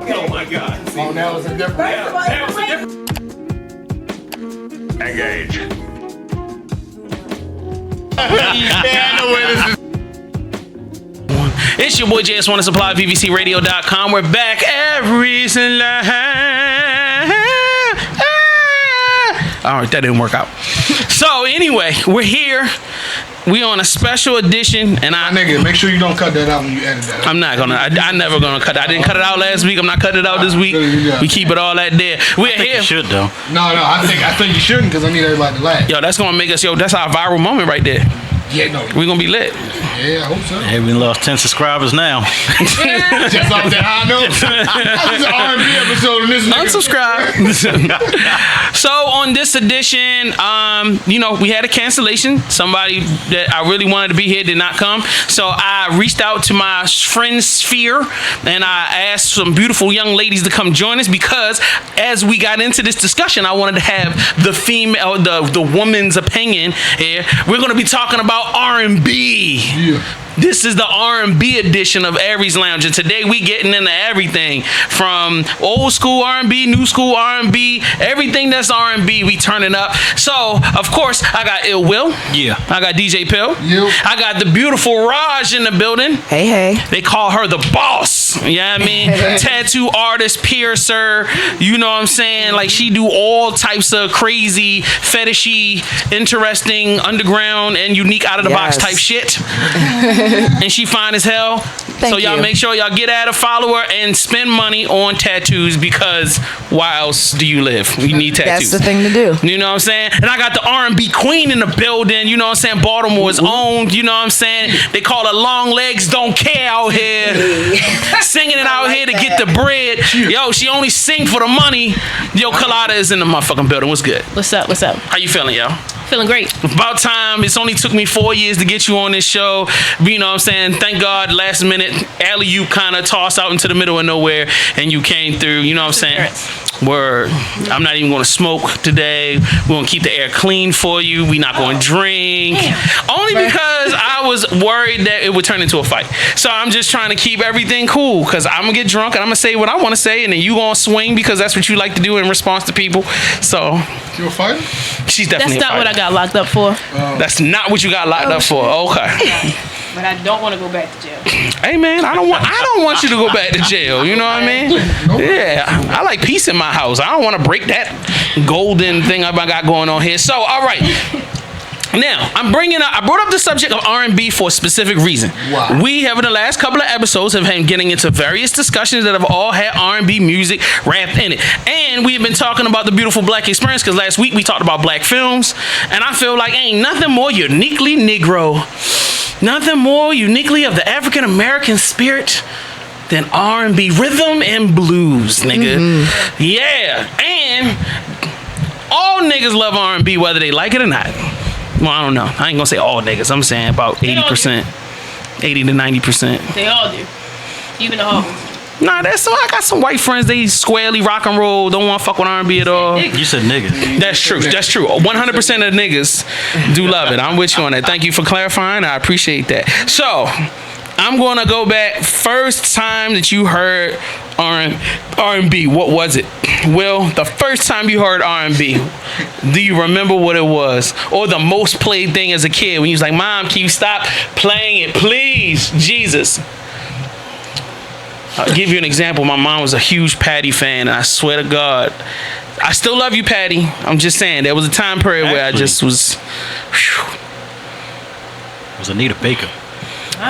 Oh my God. Oh, that was a different. That was a different. Engage. Yeah, I know where this is. It's your boy JS Wanna Supply, VVCRadio.com. We're back, Aries and all right, that didn't work out. So anyway, we're here. We on a special edition, and My nigga, make sure you don't cut that out when you edit that. I'm not gonna. I never gonna cut it. I didn't cut it out last week. I'm not cutting it out this week. Yeah. We keep it all that there. We're here. You should though. No, I think you shouldn't because I need everybody to laugh. Yo, that's gonna make us. Yo, that's our viral moment right there. Yeah, no. We're gonna be lit. Yeah, I hope so. Hey, we lost 10 subscribers now. Just off that high note. That was an R&B episode and this nigga. Unsubscribe. So on this edition, we had a cancellation. Somebody that I really wanted to be here did not come. So I reached out to my friend Sphere and I asked some beautiful young ladies to come join us because as we got into this discussion, I wanted to have the female, the woman's opinion here. We're gonna be talking about R&B. Yeah. This is the R&B edition of Aries Lounge, and today we getting into everything from old school R&B, new school R&B, everything that's R&B, we turning up. So, of course, I got Ill Will. Yeah. I got DJ Pill. Yep. I got the beautiful Raj in the building. Hey. They call her the boss. You know what I mean? Tattoo artist, piercer. You know what I'm saying? Like, she do all types of crazy, fetishy, interesting, underground, and unique out-of-the-box type shit. And she fine as hell. So y'all make sure y'all get at her, follow her, and spend money on tattoos because why else do you live? You need tattoos. That's the thing to do. You know what I'm saying? And I got the R&B queen in the building. You know what I'm saying? Baltimore's owned. You know what I'm saying? They call her Long Legs Don't Care out here. Singing it out here to get the bread. Yo, she only sing for the money. Yo, Colada is in the motherfucking building. What's good? What's up? How you feeling, yo? Feeling great. About time. It's only took me 4 years to get you on this show. You know what I'm saying? Thank God, last minute, you kind of tossed out into the middle of nowhere and you came through. You know what I'm saying? Word. I'm not even going to smoke today. We're going to keep the air clean for you. We're not going to drink. Only because I was worried that it would turn into a fight. So I'm just trying to keep everything cool because I'm going to get drunk and I'm going to say what I want to say and then you going to swing because that's what you like to do in response to people. So. You a fighter? She's definitely That's not what I got locked up for. That's not what you got locked up for. Okay. But I don't want to go back to jail. Hey man, I don't want you to go back to jail. You know what I mean? Yeah, I like peace in my house. I don't want to break that golden thing I got going on here. So, all right. Now, I brought up the subject of R&B for a specific reason. Wow. We have in the last couple of episodes have been getting into various discussions that have all had R&B music wrapped in it. And we've been talking about the beautiful black experience because last week we talked about black films. And I feel like ain't nothing more uniquely Negro, nothing more uniquely of the African American spirit than R&B, rhythm and blues, nigga. Mm-hmm. Yeah. And all niggas love R&B whether they like it or not. Well, I don't know. I ain't gonna say all niggas. I'm saying about 80%, 80 to 90%. They all do, even the hoes. Nah, I got some white friends. They squarely rock and roll. Don't want to fuck with R&B at all. You said niggas. That's true. 100% of the niggas do love it. I'm with you on that. Thank you for clarifying. I appreciate that. So I'm gonna go back. First time that you heard R&B, what was it? Will, the first time you heard R&B, do you remember what it was? Or the most played thing as a kid when you was like, Mom, can you stop playing it, please? Jesus. I'll give you an example. My mom was a huge Patty fan, and I swear to God, I still love you, Patty. I'm just saying, there was a time period where I just was... Whew. It was Anita Baker.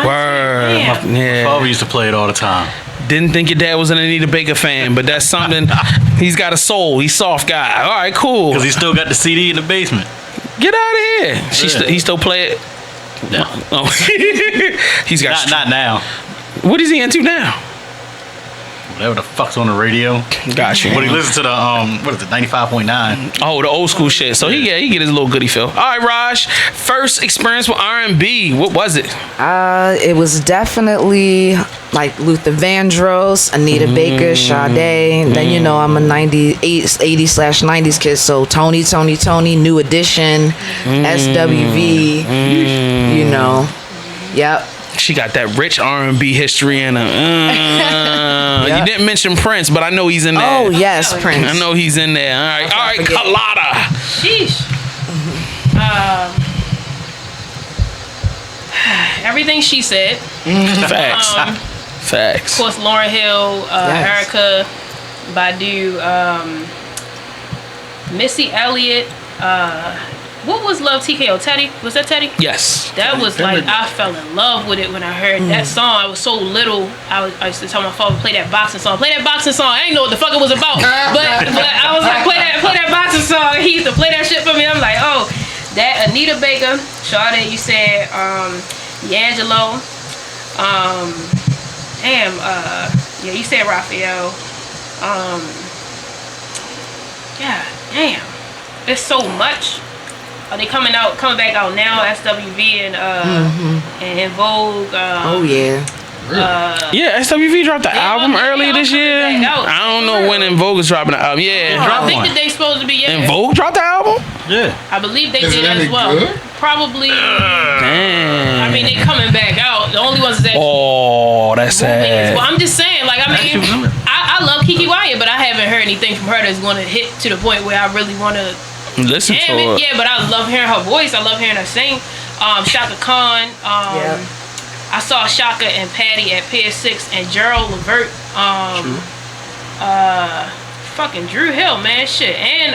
Word. My father used to play it all the time. Didn't think your dad was an Anita Baker fan, but that's something. He's got a soul. He's a soft guy. All right, cool. Because he still got the CD in the basement. Get out of here. He still play it? No. Oh. He's got... Not now. What is he into now? Whatever the fuck's on the radio. Gotcha. But he listens to the, 95.9. Oh, the old school shit. So he get his little goodie feel. All right, Raj. First experience with R&B. What was it? It was definitely like Luther Vandross, Anita Baker, Sade. And then, I'm a 80s/90s kid. So Tony, New Edition, SWV, Yep. She got that rich R&B history in her. You didn't mention Prince, but I know he's in there. Oh yes, Prince. I know he's in there. All right, Colada. Sheesh. Everything she said. Facts. Facts. Of course, Lauryn Hill, Yes. Erykah Badu, Missy Elliott. What was Love TKO? Teddy? Was that Teddy? Yes. That was like, I fell in love with it when I heard that song. I was so little. I used to tell my father, play that boxing song. Play that boxing song. I didn't know what the fuck it was about. but I was like, play that boxing song. He used to play that shit for me. I'm like, oh, that Anita Baker, Sade, you said, D'Angelo, yeah, you said Raphael. Yeah, damn. It's so much. Are they coming back out now? SWV and and Vogue. Oh yeah. Yeah, SWV dropped the album earlier this year. coming back out. I don't know when In Vogue is dropping the album. Yeah. I think that they supposed to be. Yeah. In Vogue dropped the album? Yeah. I believe they Is did it as any well. good? Probably. Damn. I mean, they coming back out. The only ones that. Oh, that's Well, sad. I'm just saying, like, I mean, I love Kiki Wyatt, but I haven't heard anything from her that's going to hit to the point where I really want to. Listen to Damn it. it, yeah, but I love hearing her voice. I love hearing her sing. Shaka Khan. Yep. I saw Shaka and Patty at Pier 6 and Gerald Levert. Fucking Drew Hill, man, shit, and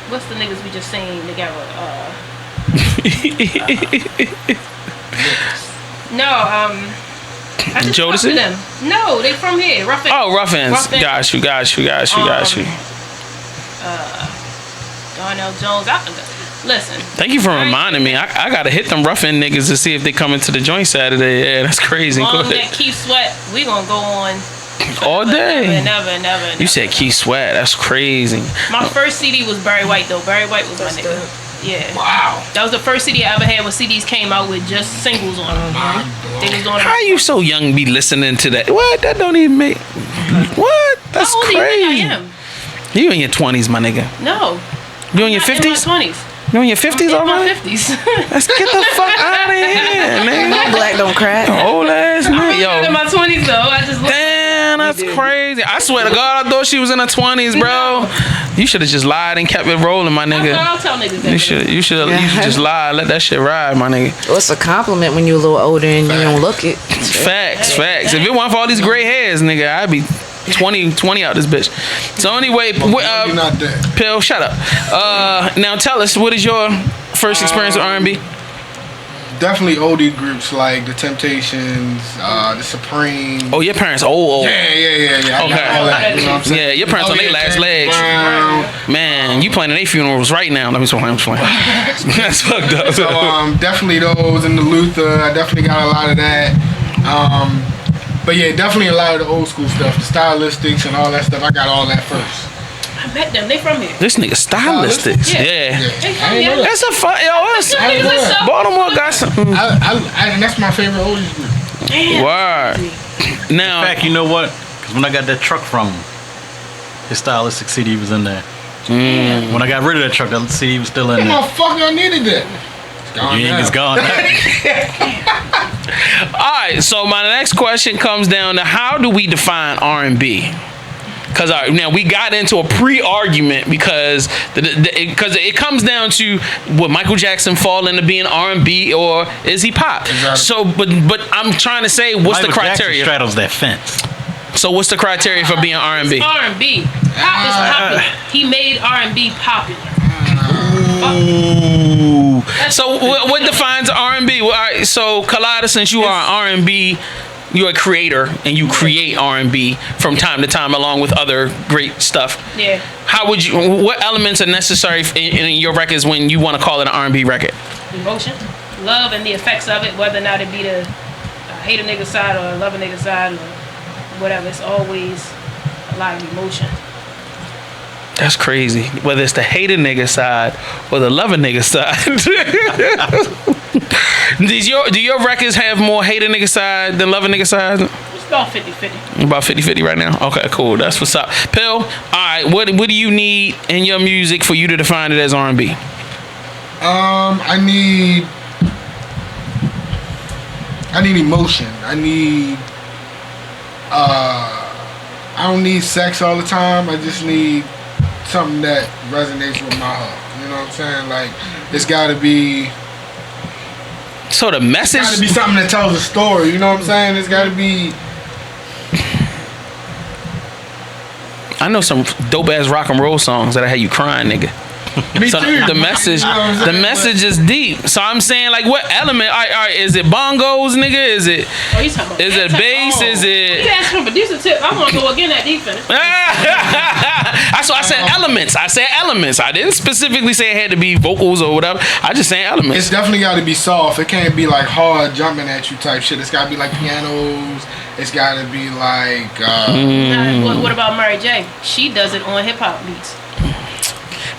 what's the niggas we just seen together? I just fuck Jodeci? with them. No, they from here. Ruffin. Oh, Ruffins. Ruffin. Got you. Darnell Jones. Listen. Thank you for reminding me. I gotta hit them Ruffin niggas to see if they coming to the joint Saturday. Yeah, that's crazy. Long Go as that ahead. Keith Sweat, we gonna go on All day. Never. You said Key Sweat. That's crazy. My first CD was Barry White though. Barry White was my nigga. Yeah. Wow. That was the first CD I ever had when CDs came out with just singles on them. They was on. How you so young be listening to that? What? That don't even make. What? That's How old do you crazy. think I am? You in your 20s, my nigga. No. You in your I'm not 50s? In my 20s. You in your 50s In my already? 50s. Let's get the fuck out of here, nigga. Black don't crack. Old ass nigga. I'm in Yo. my 20s though. I just look. Damn, that's crazy. I swear to God, I thought she was in her 20s, bro. You should have just lied and kept it rolling, my nigga. I'll tell niggas that. You should just lie, let that shit ride, my nigga. Well, it's a compliment when you're a little older and you don't look it. Facts. If it weren't for all these gray hairs, nigga, I'd be 20 out this bitch. So anyway, You're not dead. Pill, shut up. Now tell us, what is your first experience with R&B? Definitely oldie groups like the Temptations, the Supreme. Oh, your parents old. Yeah. I got Okay. all that, you know what I'm saying? Yeah, your parents on their last James legs. Brown. Man, you planning their funerals right now. Let me explain. That's fucked up. So definitely those and the Luther. I definitely got a lot of that. But yeah, definitely a lot of the old school stuff, the stylistics and all that stuff. I got all that first. I met them. They from here. This nigga stylistics. Yeah. Yeah. They I from ain't know here. that. That's a fun. Yo, that's, I ain't know that. Baltimore got some. And that's my favorite oldies group. Damn. Word. Now, In fact, you know what? Because when I got that truck from him, his stylistic CD was in there. When I got rid of that truck, that CD was still in there. Motherfucker, I needed that. It's gone now. It's gone. all right. So my next question comes down to how do we define R&B? Because now we got into a pre-argument because it comes down to would Michael Jackson fall into being R&B or is he pop? Exactly. So, but I'm trying to say, what's the Michael Jackson criteria? straddles that fence. So what's the criteria for being R&B? R&B. Pop is popular. He made R&B popular. Ooh. So what defines R&B? Well, all right, so Colada, since you are an R&B, you're a creator and you create R&B from time to time along with other great stuff. Yeah. How would you? What elements are necessary in your records when you want to call it an R&B record? Emotion, love, and the effects of it, whether or not it be the hate a nigga side or love a nigga side or whatever. It's always a lot of emotion. That's crazy. Whether it's the hate a nigga side or the love a nigga side. Do your records have more hate a nigga side than love a nigga side? It's about 50-50. About 50-50 right now? Okay, cool. That's what's up. Pill, all right, what do you need in your music for you to define it as R&B? I need I need emotion. I need. I don't need sex all the time. I just need something that resonates with my heart. You know what I'm saying? Like, it's got to be. So the message. It's got to be something that tells a story. You know what I'm saying? It's got to be. I know some dope ass rock and roll songs that I had you crying, nigga. Me So too. the message, You know what I'm the saying? message is deep. So I'm saying, like, what element? All right, is it bongos, nigga? Is it? Oh, you talking about Is it bass? Is You it? asked for a producer tip. I want to go again at defense. So I said elements. I said elements. I didn't specifically say it had to be vocals or whatever. I just said elements. It's definitely got to be soft. It can't be like hard jumping at you type shit. It's got to be like pianos. It's got to be like. What about Mary J? She does it on hip hop beats.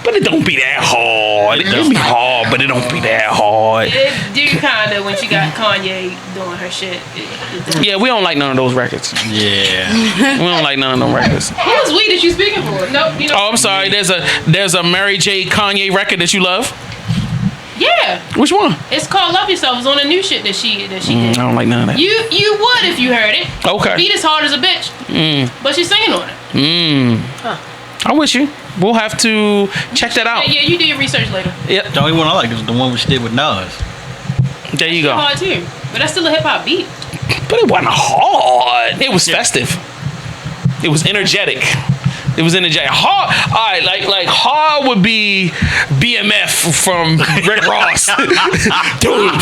But it don't be that hard. It can be hard, but it don't be that hard. It do kind of when she got Kanye doing her shit. It Yeah, we don't like none of those records. Yeah. We don't like none of them records. Who's we that you speaking for? Nope. You know. Oh, I'm sorry. There's a Mary J. Kanye record that you love. Yeah, Which one? it's called Love Yourself. It's on the new shit that she I did. don't like none of that. You would if you heard it. Okay. Beat as hard as a bitch. But she's singing on it. I'm with you. We'll have to check that out. Yeah, you do your research later. Yep. The only one I like is the one she did with Nas. There you go. Hard too, but that's still a hip hop beat. But it wasn't hard. It was festive. It was energetic. It was energetic. Hard. All right, like hard would be BMF from Rick Ross. dude,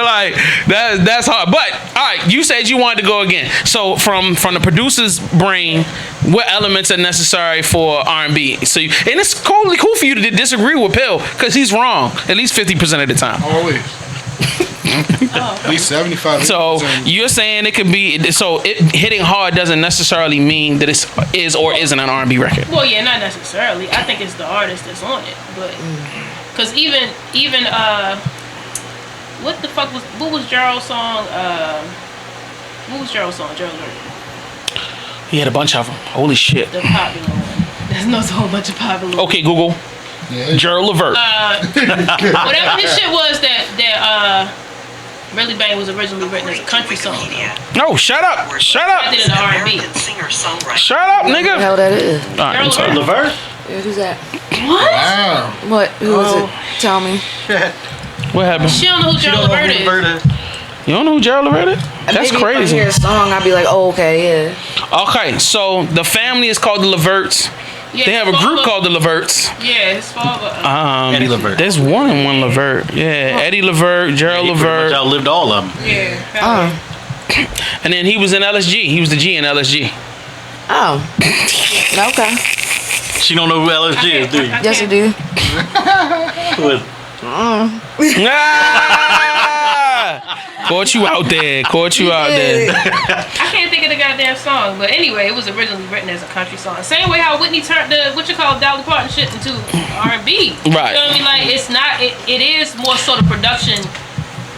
like that's hard. But all right, you said you wanted to go again. So from the producer's brain, what elements are necessary for R&B? So and it's totally cool for you to disagree with Pill because he's wrong at least 50% of the time. Always. At least 75. So you're saying it could be so it hitting hard doesn't necessarily mean that it is or isn't an R&B record. Well, yeah, not necessarily. I think it's the artist that's on it, but because even what was Gerald's song? What was Gerald's song? Gerald Levert. He had a bunch of them. Holy shit. The popular one. There's no whole bunch of popular. Okay, Google. Yeah. Gerald Levert. Whatever his shit was that Really Bang was originally written as a country song. No, shut up. Shut I up. did it in R&B. Shut up, What the nigga. hell that is? All right, I'm sorry. Levert? Yeah, who's that? What? Wow. What? Who was it? Tell me. What happened? She don't know who Gerald Levert is. You don't know who Gerald Levert is? That's Maybe If I crazy. hear a song, I'll be like, oh, okay, yeah. Okay, so the family is called the Leverts. Yeah, They have a his group father- called the Leverts. Yeah, his father. Eddie Levert. There's one and one Levert. Yeah, Eddie Levert, Gerald He pretty much Levert, outlived all of them. Yeah. and then he was in LSG. He was the G in LSG. Oh. Okay. She don't know who LSG is, do you? Yes, I do. Who is- Caught you out there. Caught you out there. I can't think of the goddamn song, but anyway, it was originally written as a country song. Same way how Whitney turned the Dolly Parton shit into R&B. Right. You know what I mean? Like it's not. It is more so the production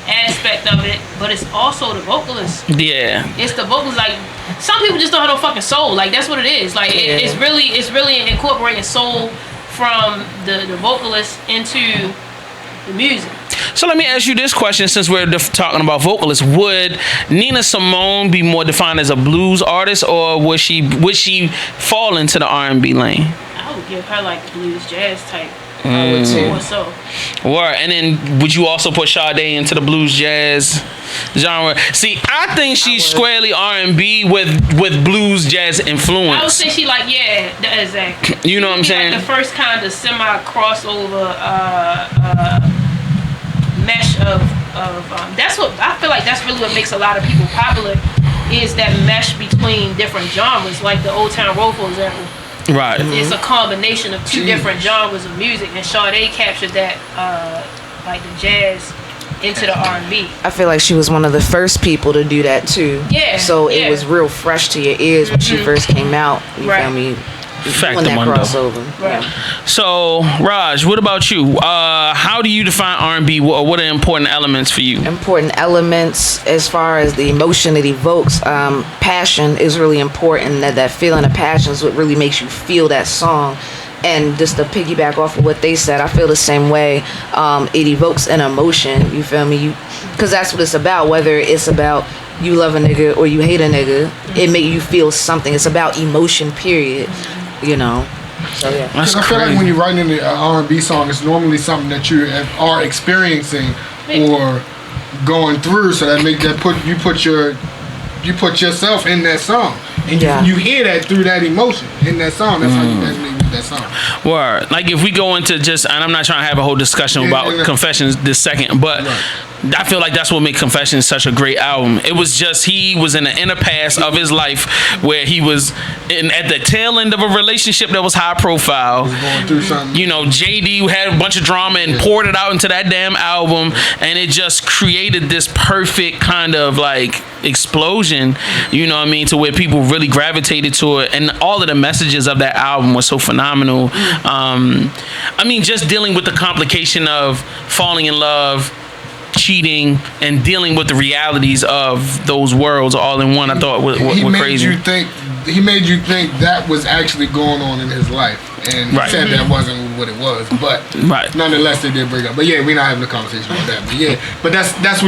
aspect of it, but it's also the vocalist. Yeah. It's the vocals. Like some people just don't have no fucking soul. Like that's what it is. Like it's really incorporating soul from the vocalist into the music. So let me ask you this question, since we're talking about vocalists: would Nina Simone be more defined as a blues artist, or would she fall into the R&B lane? I would give her like blues jazz type. More so. Word. And then would you also put Sade into the blues jazz genre? See, I think she's squarely R&B with blues jazz influence. I would say she like exactly. You know what I'm saying? Like the first kind of semi crossover mesh of that's what I feel like. That's really what makes a lot of people popular is that mesh between different genres. Like the Old Town Road, for example. Right. It's a combination of two different genres of music, and Sade captured that like the jazz into the R&B. I feel like she was one of the first people to do that too. Yeah. So yeah. it was real fresh to your ears when she first came out. You Right. feel me? Fact Doing that mundo. crossover. Right. So, Raj, what about you? How do you define R&B? What are important elements for you? Important elements as far as the emotion it evokes. Passion is really important. That feeling of passion is what really makes you feel that song. And just to piggyback off of what they said, I feel the same way. It evokes an emotion. You feel me? because that's what it's about. Whether it's about you love a nigga or you hate a nigga, it make you feel something. It's about emotion, period. You know. So yeah. That's I feel like crazy. when you're writing an R&B song, it's normally something that you are experiencing or going through, so that you put yourself in that song, and you hear that through that emotion in that song. That's how you resonate with that song. Word. Like if we go into just, and I'm not trying to have a whole discussion about Confessions this second, but I feel like that's what makes Confessions such a great album. It was just, he was in the inner past of his life where he was at the tail end of a relationship that was high profile. Going through something. You know, JD had a bunch of drama and poured it out into that damn album, and it just created this perfect kind of like explosion, you know what I mean, to where people really gravitated to it, and all of the messages of that album was so phenomenal. I mean, just dealing with the complication of falling in love, cheating, and dealing with the realities of those worlds all in one, I thought were crazy. He made you think that was actually going on in his life, and he said that wasn't what it was, but nonetheless they did bring up. But yeah, we're not having a conversation about that. But yeah, but that's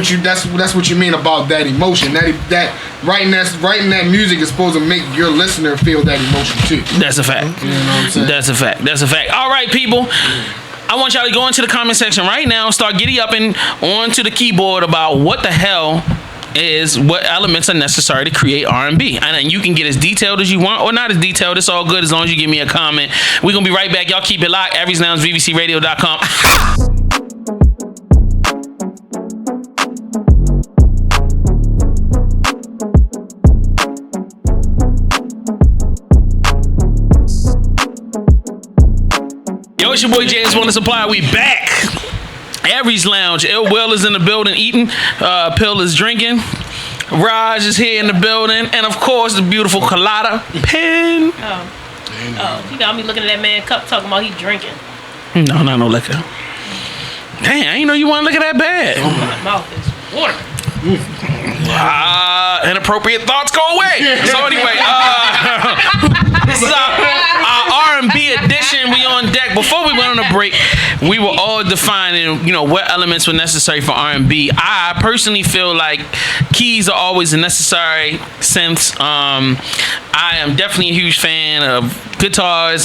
what you mean about that emotion. That writing that music is supposed to make your listener feel that emotion too. That's a fact. You know what I'm saying? That's a fact. That's a fact. All right, people. I want y'all to go into the comment section right now and start giddy upping onto the keyboard about what the hell is, what elements are necessary to create R&B. And you can get as detailed as you want or not as detailed. It's all good as long as you give me a comment. We're going to be right back. Y'all keep it locked. Aries Lounge, VVCRadio.com. Yo, it's your boy James Wonder Supply. We back. Aries Lounge. Ill Will is in the building eating. Pill is drinking. Raj is here in the building. And of course, the beautiful Coladapen. Oh, you got me looking at that man cup talking about he drinking. No, not no liquor. Dang, I didn't know you want to look at that bad. My mouth is water. Inappropriate thoughts go away. So anyway, this is our R&B edition. We on deck. Before we went on a break, we were all defining, what elements were necessary for R&B. I personally feel like keys are always a necessary synths. I am definitely a huge fan of guitars,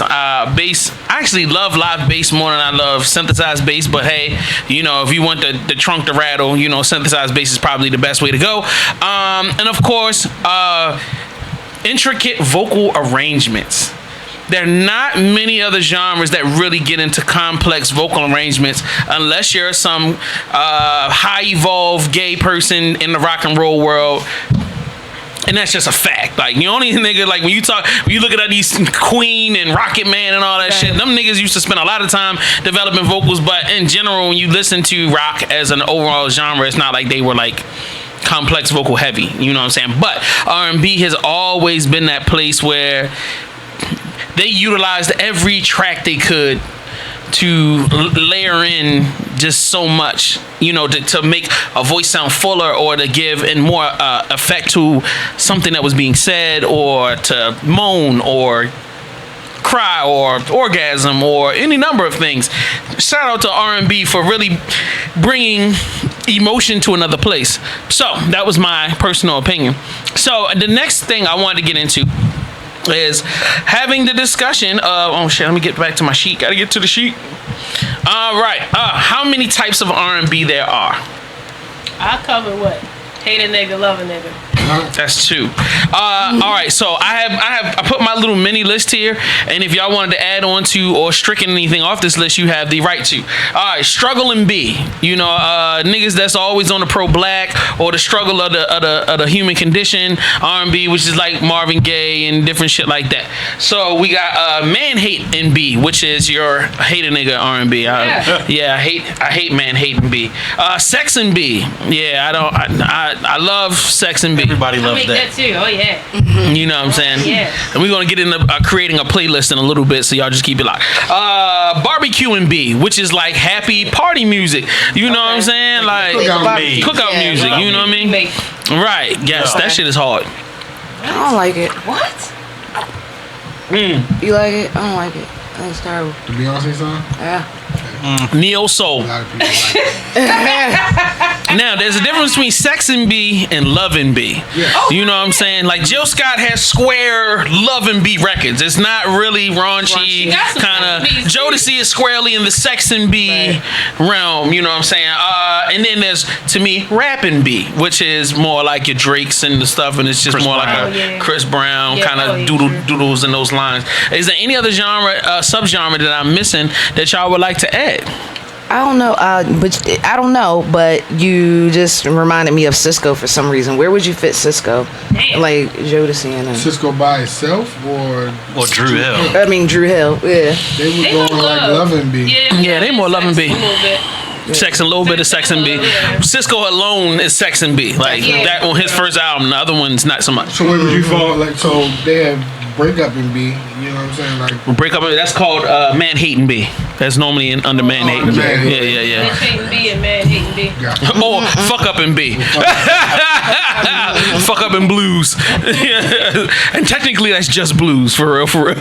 bass. I actually love live bass more than I love synthesized bass, but hey, if you want the trunk to rattle, synthesized bass is probably the best way to go. And of course, intricate vocal arrangements. There are not many other genres that really get into complex vocal arrangements unless you're some high evolved gay person in the rock and roll world. And that's just a fact. Like, the only nigga, like, when you look at these Queen and Rocket Man and all that shit, them niggas used to spend a lot of time developing vocals, but in general, when you listen to rock as an overall genre, it's not like they were, like, complex vocal heavy. You know what I'm saying? But R&B has always been that place where they utilized every track they could to layer in just so much, to make a voice sound fuller or to give in more effect to something that was being said, or to moan or cry or orgasm or any number of things. Shout out to R&B for really bringing emotion to another place. So that was my personal opinion. So the next thing I wanted to get into is having the discussion of, oh shit, let me get back to my sheet. Gotta get to the sheet. All right. How many types of R&B there are? I cover what? Hate a nigga, love a nigga. That's two. All right, so I put my little mini list here, and if y'all wanted to add on to or stricken anything off this list, you have the right to. All right, struggle and B. Niggas that's always on the pro-black or the struggle of the human condition. R&B, which is like Marvin Gaye and different shit like that. So we got man hate and B, which is your hate a nigga R&B. I hate man hate and B. Sex and B. Yeah, I love sex and B. Everybody loves that too. Oh yeah. You know what I'm saying? Yeah. And we're gonna get into creating a playlist in a little bit, so y'all just keep it locked. Barbecue and B, which is like happy party music. You know what I'm saying? Like cookout music. You know what I mean? Right. Yes, that shit is hard. I don't like it. What? You like it? I don't like it. That's terrible. The Beyonce song? Yeah. Neo soul. A lot of people like it. Now, there's a difference between Sex and B and Love and B. Yeah. You know what I'm saying? Like, Jill Scott has square Love and B records. It's not really raunchy, Got some kind of. B's, too. Jodeci is squarely in the Sex and B realm, you know what I'm saying? And then there's, to me, Rap and B, which is more like your Drakes and the stuff, and it's just Chris more Brown. like a Chris Brown Yeah, kind of doodles in those lines. Is there any other genre, subgenre that I'm missing that y'all would like to add? I don't know, but you just reminded me of Cisco for some reason. Where would you fit Cisco? Damn. Like Jodeci and him. Cisco by itself or Drew Hill. I mean Drew Hill. Yeah. they were They going more like love. Love and B. Yeah, they more Love and B. A little bit. Sex and a little bit of Sex and B. Yeah. Cisco alone is Sex and B. Like Yeah. that on his first album. The other one's not so much. So where would you fall? Like, so they have breakup in B. You know what I'm saying? Like, Break up. That's called Man Hating B. That's normally under Man Hating B. Man Yeah, Hating. yeah. Bitch hating B and man hating B. gotcha. Or Fuck Up in B. Fuck Up in Blues. And technically that's just blues, for real, for real.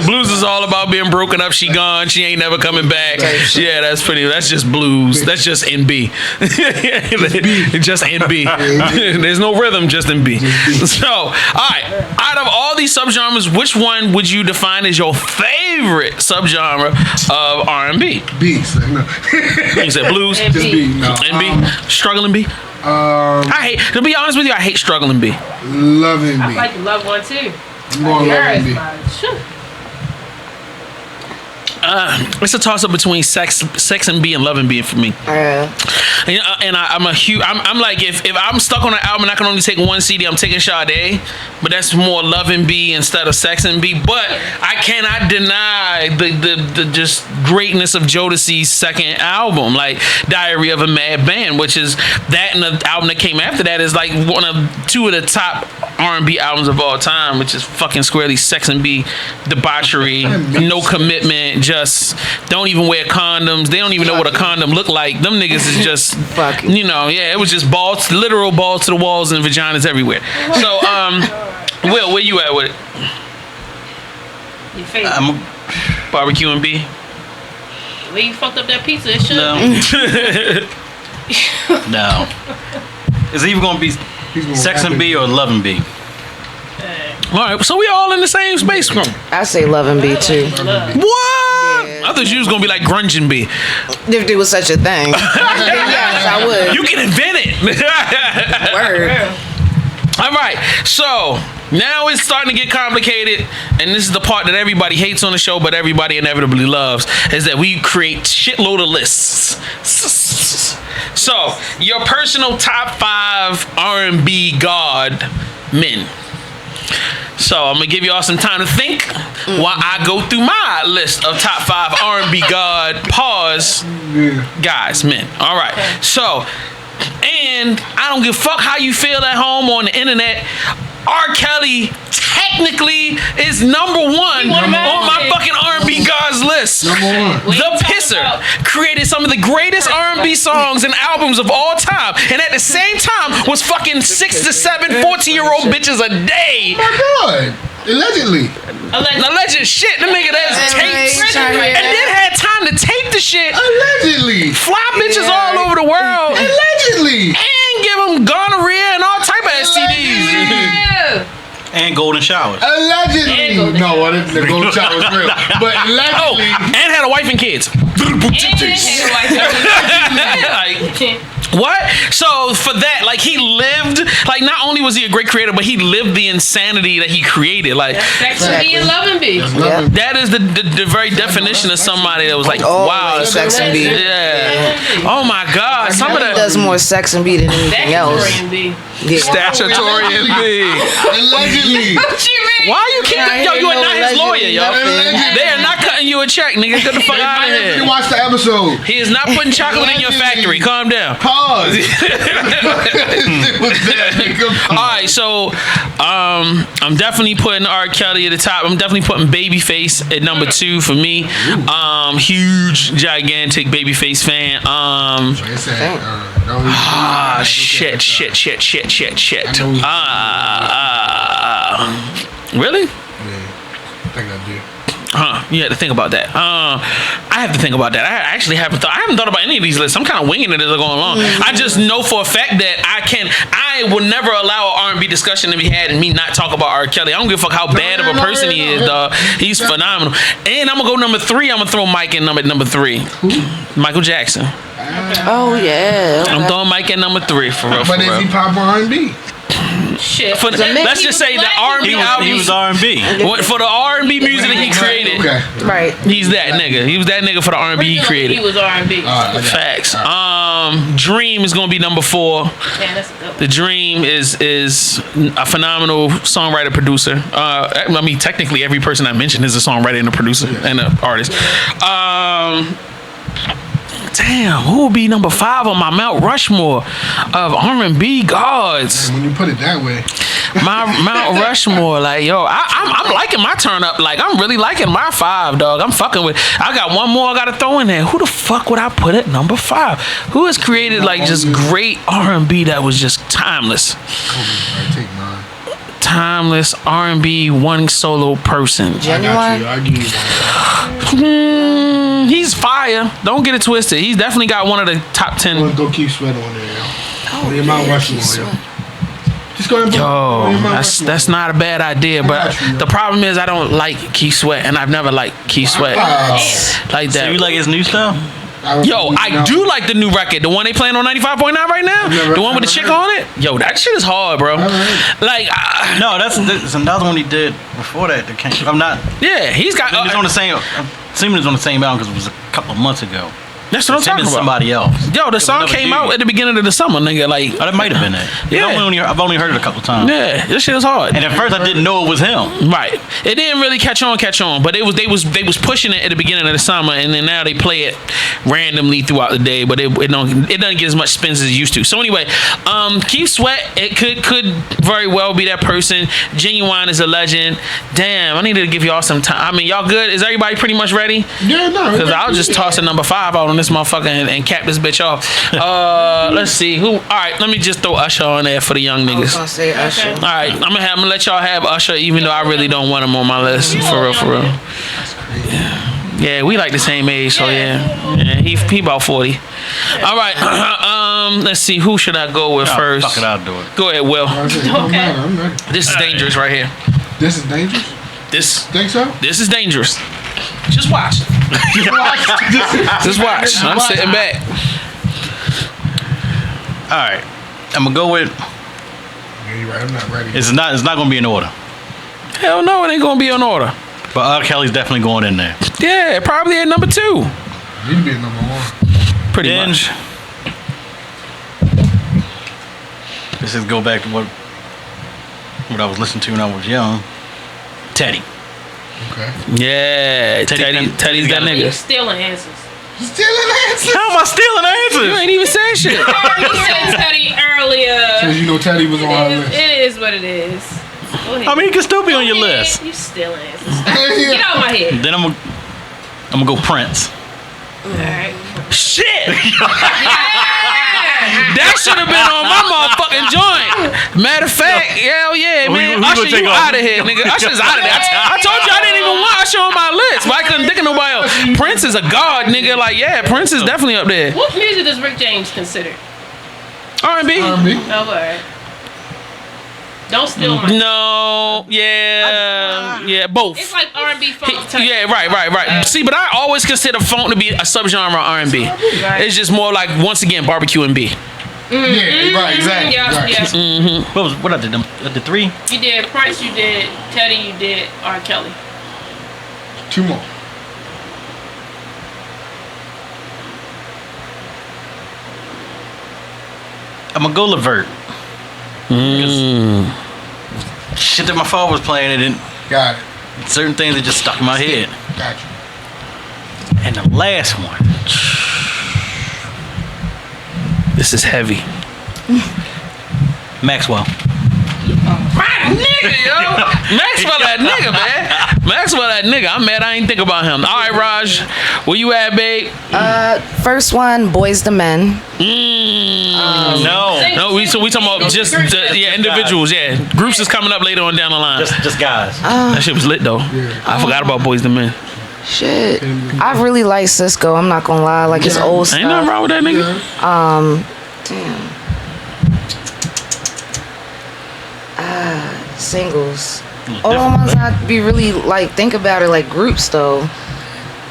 Blues is all about being broken up. She gone. She ain't never coming back. Yeah, that's just blues. That's just in B. Just in B. There's no rhythm, just in B. So, all right. Out of all these subgenres, which one would you define as your favorite subgenre of R&B? B. So, no. You said blues. And Just B. B. No. And B, struggling B. I hate. To be honest with you, I hate struggling B. Love and I B. like the love one too. More Love and B. Sure. It's a toss up between sex and B and Love and B for me. I'm like, if I'm stuck on an album and I can only take one CD, I'm taking Sade, but that's more Love and B instead of Sex and B. But I cannot deny the just greatness of Jodeci's second album, like Diary of a Mad Band, which is that, and the album that came after that is like two of the top R&B albums of all time, which is fucking squarely Sex and B, debauchery, no commitment, just don't even wear condoms. They don't even know what a condom look like. Them niggas is just Fucking. you know, yeah, it was just literal balls to the walls and vaginas everywhere. So, Will, where you at with it? Your favorite. I'm Barbecue and B? Where you fucked up that pizza? It should. no. It's either gonna be Sex and B or Love and B. All right, so we all in the same space. I say Love and B too. Love. What? Yeah. I thought you was gonna be like grunge and B. If there was such a thing, then yes, I would. You can invent it. Word. All right, so now it's starting to get complicated, and this is the part that everybody hates on the show, but everybody inevitably loves, is that we create shitload of lists. So, your personal top 5 R&B god men. So I'm gonna give you all some time to think while I go through my list of top 5 R&B god guys, men. All right. So, and I don't give a fuck how you feel at home on the internet. R. Kelly technically is number one on my fucking R&B gods list. Number one. The Pisser created some of the greatest R&B songs and albums of all time, and at the same time was fucking 6 to 7 14-year-old bitches a day. Oh my God. Allegedly. Alleged shit. The nigga that's tapes, Allegedly. and then had time to tape the shit, Allegedly. fly bitches all over the world, Allegedly. and give them gonorrhea and all type of STDs. And golden showers. Allegedly. And golden No, the golden shower was real. But Oh, allegedly. and had a wife and kids. Like, what? So for that, like, he lived, like, not only was he a great creator, but he lived the insanity that he created. Like, Sex and B and love and B. Love that is the very definition of somebody that was like, Oh, wow. Sex and B. Yeah. Oh my God. Some of He the does more Sex and B than anything else. Sex and B. Yeah. statutory and B. Allegedly. What you mean? Why you keep Yeah, yo? You are no not his lawyer, allegedly yo. nothing. They are not cutting you a check, nigga. Get the fuck out of You here. watch the episode. He is not putting chocolate in your factory. Calm down. Pause. It was that nigga. All right, so I'm definitely putting R. Kelly at the top. I'm definitely putting Babyface at number 2 for me. Huge, gigantic Babyface fan. Shit. Really? Yeah, I think I did. You had to think about that. I have to think about that. I actually haven't thought. I haven't thought about any of these lists. I'm kind of winging it as I go along. I just know for a fact that I will never allow an R&B discussion to be had and me not talk about R. Kelly. I don't give a fuck how bad of a person he is, dog. He's phenomenal. And I'm gonna go number 3. I'm gonna throw Mike in number 3. Michael Jackson. Oh yeah. Okay. I'm throwing Mike at number 3 for real. But is he pop R&B? Shit. Let's just say the R&B album. He was R&B. For the R&B music that he created. Okay. Right. He's that nigga. He was that nigga for the R&B he created. He was R&B. Facts. Dream is gonna be number 4. Yeah, that's a good one. The Dream is a phenomenal songwriter producer. I mean, technically every person I mentioned is a songwriter and a producer and an artist. Damn, who will be number 5 on my Mount Rushmore of R&B gods? When you put it that way. My Mount Rushmore, like, yo, I'm liking my turn up. Like, I'm really liking my 5, dog. I'm fucking with. I got one more I gotta throw in there. Who the fuck would I put at number 5? Who has created like just great R&B that was just timeless? Take mine. Timeless R&B one solo person. Genuine. I give you one. He's fire. Don't get it twisted. He's definitely got one of the top 10. I'm gonna go keep sweat on there, yo. Oh, Your Mount Rushmore, yo. Just go ahead and Yo, that's not a bad idea, but the problem is I don't like Keith Sweat, and I've never liked Keith Sweat like that. So you like his new style? Yo, I do like the new record, the one they playing on 95.9 right now, the one with the chick on it. Yo, that shit is hard, bro. Like, no, that's another one he did before that. That came. I'm not. Yeah, he's got. It's on the same. Assuming it's on the same album because it was a couple of months ago. That's what I'm talking about. Somebody else. Yo, the song came out at the beginning of the summer, nigga. Like, that might have been it. Yeah, I've only heard it a couple times. Yeah, this shit is hard. And at first I didn't know it was him. Right. It didn't really catch on, but they was pushing it at the beginning of the summer, and then now they play it randomly throughout the day, but it doesn't get as much spins as it used to. So anyway, Keith Sweat, it could very well be that person. Genuine is a legend. Damn, I need to give y'all some time. I mean, y'all good? Is everybody pretty much ready? Yeah, no. Because I'll just toss a number 5 out on this motherfucker and cap this bitch off. Let's see who. All right, let me just throw Usher on there for the young niggas. I was gonna say Usher. All right, I'm gonna let y'all have Usher, even though I really don't want him on my list. For real. Yeah, we like the same age, so yeah. He about 40. All right, let's see, who should I go with first? Fuck it, I'll do it. Go ahead, Will. I'm ready. This is dangerous right here. This is dangerous? Think so? This is dangerous. Just watch. Just watch. I'm sitting back. All right, I'm gonna go with. Yeah, you're right. I'm not ready. It's not gonna be in order. Hell no, it ain't gonna be in order. But R. Kelly's definitely going in there. Yeah, probably at number 2. You'd be at number 1. Pretty much. Let's just go back to what I was listening to when I was young. Teddy. Okay. Yeah, Teddy's that nigga. You're stealing answers. Stealing answers? How am I stealing answers? You ain't even saying shit. You said Teddy earlier. Because you know Teddy was on our list. It is what it is. Go ahead. I mean, he can still be on your Go ahead. list. You stealing answers. Get out of my head. Then I'm gonna go Prince. Alright. Shit! That should have been on my motherfucking joint. Matter of fact, hell yeah, man. Usher, you out of here, nigga. Usher's out of there. I told you I didn't even want Usher on my list, but I couldn't think of nobody else. Prince is a god, nigga. Like, yeah, Prince is definitely up there. What music does Rick James consider? R&B? Oh, alright. Don't steal my. No, yeah, both. It's like R&B funk type. Yeah, right. See, but I always consider funk to be a subgenre of R&B. Right. It's just more like, once again, barbecue and B. Yeah, right, exactly. Yeah. What I did? I did 3. You did Prince, you did Teddy, you did R. Kelly. 2 more. I'm gonna go Levert. Shit that my father was playing, it didn't. Got it. Certain things that just stuck in my head. Got you. And the last one. This is heavy. Maxwell. My nigga, yo. Maxwell, that nigga, man. Maxwell, that nigga. I'm mad I ain't think about him. All right, Raj, where you at, babe? First one, Boys the Men. No, we talking about just individuals. Yeah, groups is coming up later on down the line. Just guys. That shit was lit though. I forgot about Boys the Men. Shit, I really like Cisco. I'm not gonna lie, like his old stuff. Ain't nothing wrong with that nigga. Damn. Singles. All the ones I'd be really like think about it like groups though.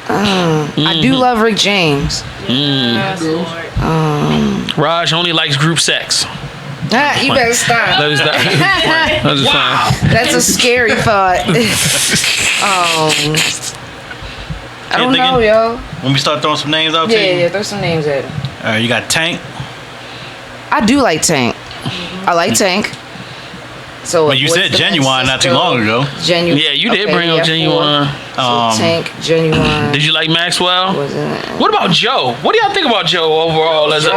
I do love Rick James. Yes, Lord. Raj only likes group sex. You better stop. That is that. That's just fine. That's a scary thought. I don't know, yo. When we start throwing some names out to you? Yeah, throw some names at him. All right, you got Tank. I do like Tank. I like Tank. So But you said Genuine not too long ago. Genuine. Yeah, you did bring up Genuine. Tank, Genuine. Did you like Maxwell? Was it? What about Joe? What do y'all think about Joe overall as an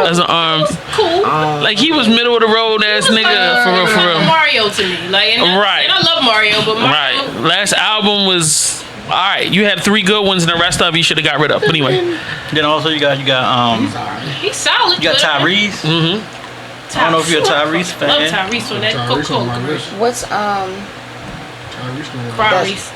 Cool. like he was middle of the road ass nigga for real. Mario to me, like, and I love Mario, but Mario. Right. Last album was all right. You had 3 good ones, and the rest of you should have got rid of. But anyway, Then also you got He's solid. you got Tyrese. Mm-hmm. I don't know if you're a Tyrese fan. Love Tyrese from that Coca-Cola commercial. What's Ferraris.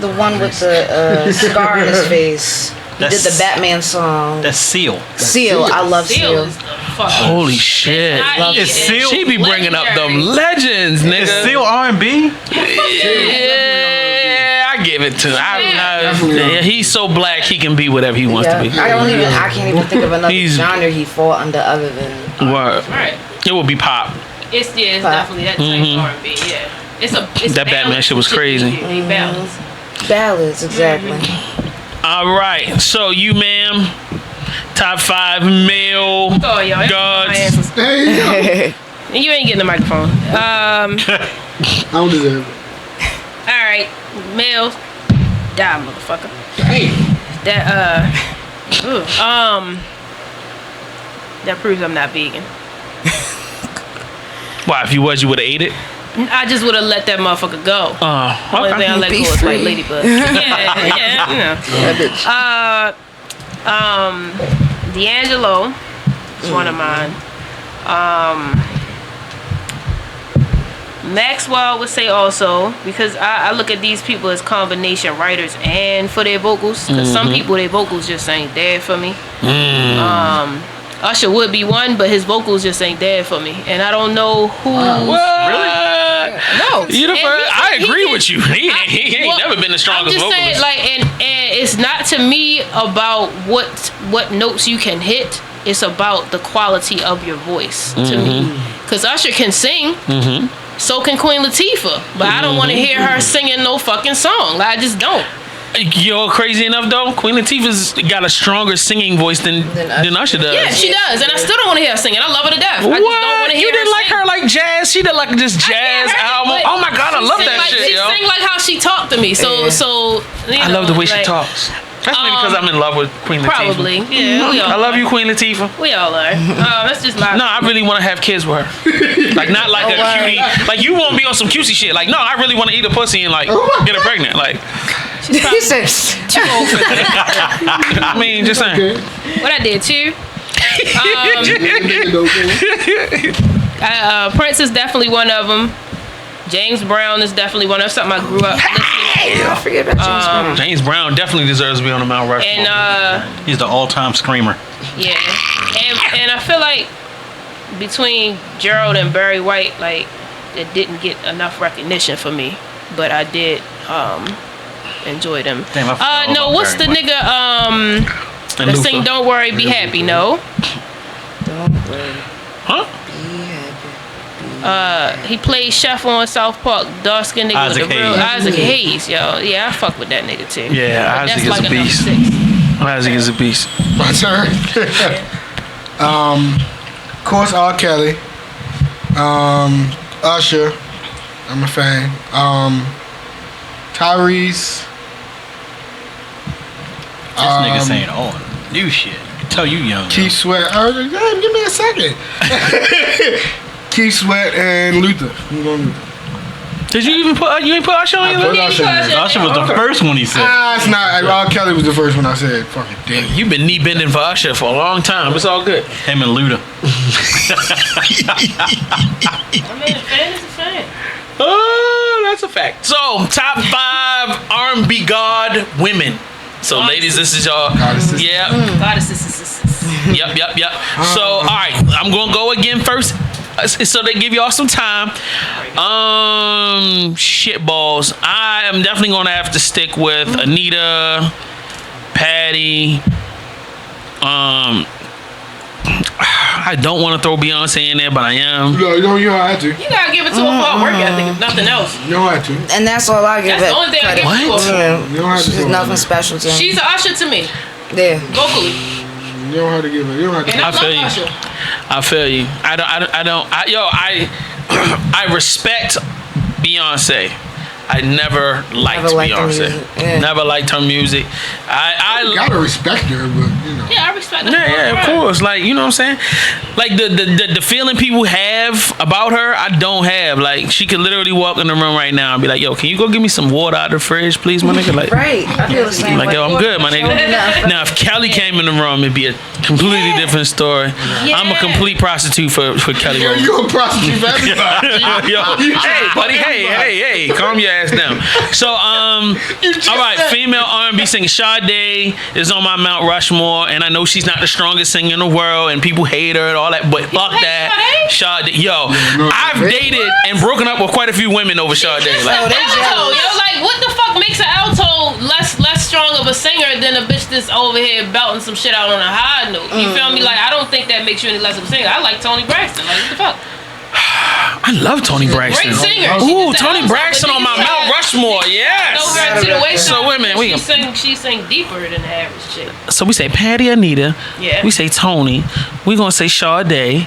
the one with the scar on his face? He did the Batman song. That's Seal. Seal. I love Seal. Is the fucking holy shit. It's Seal. She be bringing up them legends, nigga. Is Seal R&B? Yeah, I give it to him. Yeah, he's so black he can be whatever he wants to be. I can't even think of another genre he fall under other than. What? Right. It would be pop. It's definitely that type of R&B. Yeah. It's that Batman shit was crazy. Ballads. Ballads, exactly. All right, so you, ma'am, top 5 male gods. Hey, You ain't getting the microphone. I don't deserve it. All right, males, die, motherfucker. Damn. That proves I'm not vegan. Why? If you was, you would have ate it. I just would have let that motherfucker go. Oh, Only thing I let go is like Ladybug. yeah, D'Angelo is one of mine. Maxwell would say also, because I look at these people as combination writers and for their vocals. Because some people, their vocals just ain't there for me. Usher would be one, but his vocals just ain't there for me. And I don't know who. Really? No. You the first, I agree with you. He ain't never been the strongest I'm just vocalist. saying, like, and it's not to me about what notes you can hit. It's about the quality of your voice to me. Because Usher can sing. So can Queen Latifah. But I don't want to hear her singing no fucking song. Like, I just don't. You know, crazy enough though, Queen Latifah's got a stronger singing voice than Usher does. Yeah, she does, and I still don't want to hear her singing. I love her to death. I just don't want to hear you didn't her like sing. her like jazz? She did like this jazz album. Oh my god, I love that shit, she yo. sing like how she talked to me. So I love the way she talks. That's maybe because I'm in love with Queen Latifah. Probably, yeah. We all I love you, Queen Latifah. We all are. That's just my. No, I really want to have kids with her. Like not like a cutie. Like you won't be on some cutesy shit. Like no, I really want to eat a pussy and like get her pregnant. Like He said, too old for that. I mean, just saying. What I did too. Prince is definitely one of them. James Brown is definitely one of them. Something I grew up listening to. I forget about James Brown. James Brown definitely deserves to be on the Mount Rushmore. And He's the all-time screamer. yeah, and I feel like between Gerald and Barry White, like it didn't get enough recognition for me, but I did enjoy them. Damn, I forgot all no, about what's the Barry White. nigga that sing "Don't Worry, Be Happy"? No, Don't worry. Huh? he played chef on South Park. Dark skinned nigga Isaac with the real Hayes. Isaac Hayes, yo. Yeah, I fuck with that nigga too. Yeah, But Isaac that's is a like a beast. number 6. Isaac is a beast. My turn. Of course, R. Kelly. Usher. I'm a fan. Tyrese. This nigga saying all new shit. I can tell you young. Keith Sweat. Give me a second. Keith Sweat and Luther. I'm going Luther. Did you even put? You ain't put Usher on your put list? Usher in there. Usher was the first one he said. It's not. R. Kelly was the first one I said. Fucking damn. You've been knee bending for Usher for a long time. It's all good. Him and Luda. I mean, a fan is a fan. Oh, that's a fact. So, top 5 R&B god women. So, ladies, this is y'all. Goddesses. Yeah. Goddesses. Yep. So, all right, I'm gonna go again first, so they give y'all some time. Shitballs. I am definitely gonna have to stick with Anita, Patty. I don't want to throw Beyonce in there, but I am. No, you don't have to. You gotta give it to her for her work ethic, if nothing else. You don't have to. And that's all I give That's it. the only thing I give What? it to her. You don't have to. She's nothing special to me. She's an Usher to me, Yeah. vocally. You don't have to give it. You don't have to. And I I feel love you. Usher. I feel you. I respect Beyonce. I never liked Never liked her Beyonce. music. Yeah. Never liked her music. You gotta respect her, but you know. Yeah, I respect that. Yeah, of course. Like, you know what I'm saying? Like the feeling people have about her, I don't have. Like, she could literally walk in the room right now and be like, "Yo, can you go give me some water out of the fridge, please, my nigga?" Like, Right. I feel the same. like, yo, I'm good, my nigga. Now, if Kelly came in the room, it'd be a completely different story. I'm a complete prostitute for Kelly. Yo, Rowland. you a prostitute for everybody. Yo, hey, buddy, hey, calm your ass down. So, all right, female R&B singer Sade is on my Mount Rushmore, and I know she's not the strongest singer in the world, and people hate her and all that, but fuck that. Sade, yo, I've dated and broken up with quite a few women over Sade. Just Like, an alto, yo, like what the fuck makes an alto less strong of a singer than a bitch that's over here belting some shit out on a high note? You feel me? Like I don't think that makes you any less of a singer. I like Toni Braxton. Like what the fuck? I love Toni Braxton. Great singer. Ooh, She just Toni an alto, Braxton but on my niggas Mount Rushmore. Yes. Over her to the waist. So wait a minute, She sang deeper than the average chick. So we say Patty, Anita. Yeah. We say Toni. We gonna say Sade.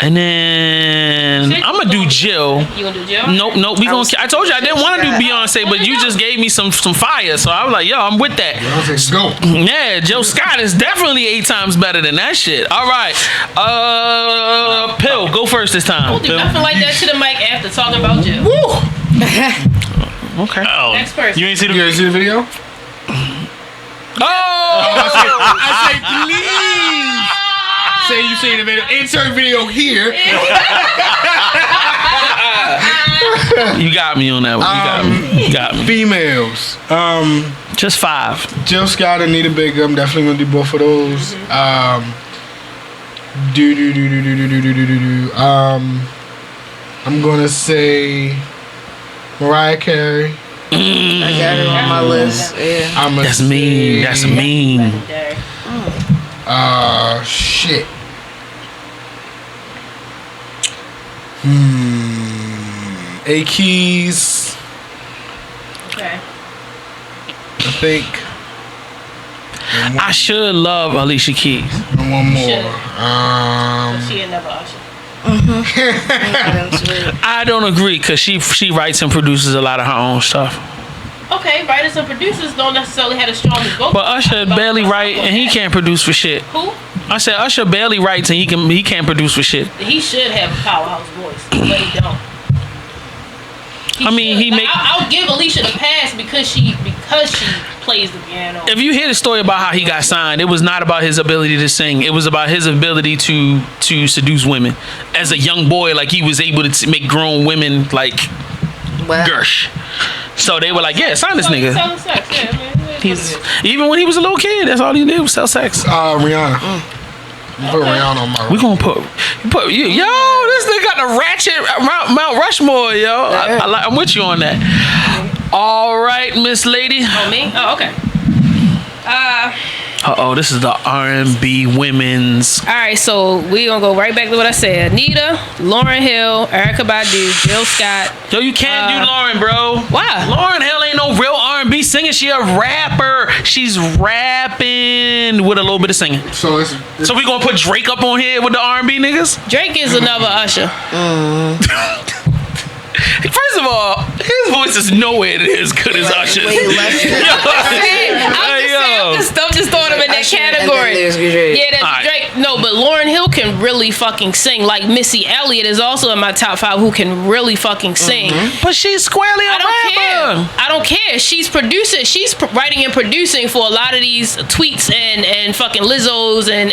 And then I'm gonna do Jill. You gonna do Jill? Nope. We gonna. I told you I didn't want to do Beyonce, but you just gave me some fire, so I was like, yo, I'm with that. Let's go. Yeah, Jill Scott is definitely 8 times better than that shit. All right, Pill, go first this time. Don't do nothing like that to the mic after talking about Jill. Woo. Okay. Oh, Next person. you ain't see You the guys see the video? Oh. I say please. Say you seen the video. Insert video here. You got me on that one. You got me. Females. Just 5. Jill Scott, Anita Baker. I'm definitely gonna do both of those. I'm gonna say Mariah Carey. I got her on my list. Yeah. That's mean. That's mean. Legendary. Shit. A Keys. Okay. I think. I should love Alicia Keys. And one more. She ain't never Usher. I don't agree because she writes and produces a lot of her own stuff. Okay, writers and producers don't necessarily have the strongest vocal. But Usher barely write and he can't produce for shit. Who? I said Usher barely writes and he can't produce for shit. He should have a powerhouse voice, but he don't. I mean, should. he Like, make. I'll give Alicia the pass because she plays the piano. If you hear the story about how he got signed, it was not about his ability to sing. It was about his ability to seduce women. As a young boy, like he was able to make grown women like Gersh. So they were like, "Yeah, sign this nigga." Selling sex, yeah, man. He's even when he was a little kid. That's all he did was sell sex. Rihanna. Put Rihanna on my. We gonna put you, yo. This nigga got the ratchet Mount Rushmore, yo. I'm with you on that. All right, Miss Lady. Oh, me? Oh, okay. This is the R&B women's. All right, so we gonna go right back to what I said. Anita, Lauryn Hill, Erykah Badu, Jill Scott. Yo, you can't do Lauryn, bro. Why? Lauryn Hill ain't no real R&B singer. She a rapper. She's rapping with a little bit of singing. So we gonna put Drake up on here with the R&B niggas? Drake is another Usher. First of all, his voice is nowhere near as good as Usher's. Way less than- I'm just throwing him in there that Usher, and then category. there's Drake. Yeah, that's Alright. Drake. No, but Lauryn Hill can really fucking sing. Like Missy Elliott is also in my top 5 who can really fucking sing. But she's squarely a I don't rapper. care. I don't care. She's producing. She's writing and producing for a lot of these tweets and fucking Lizzos and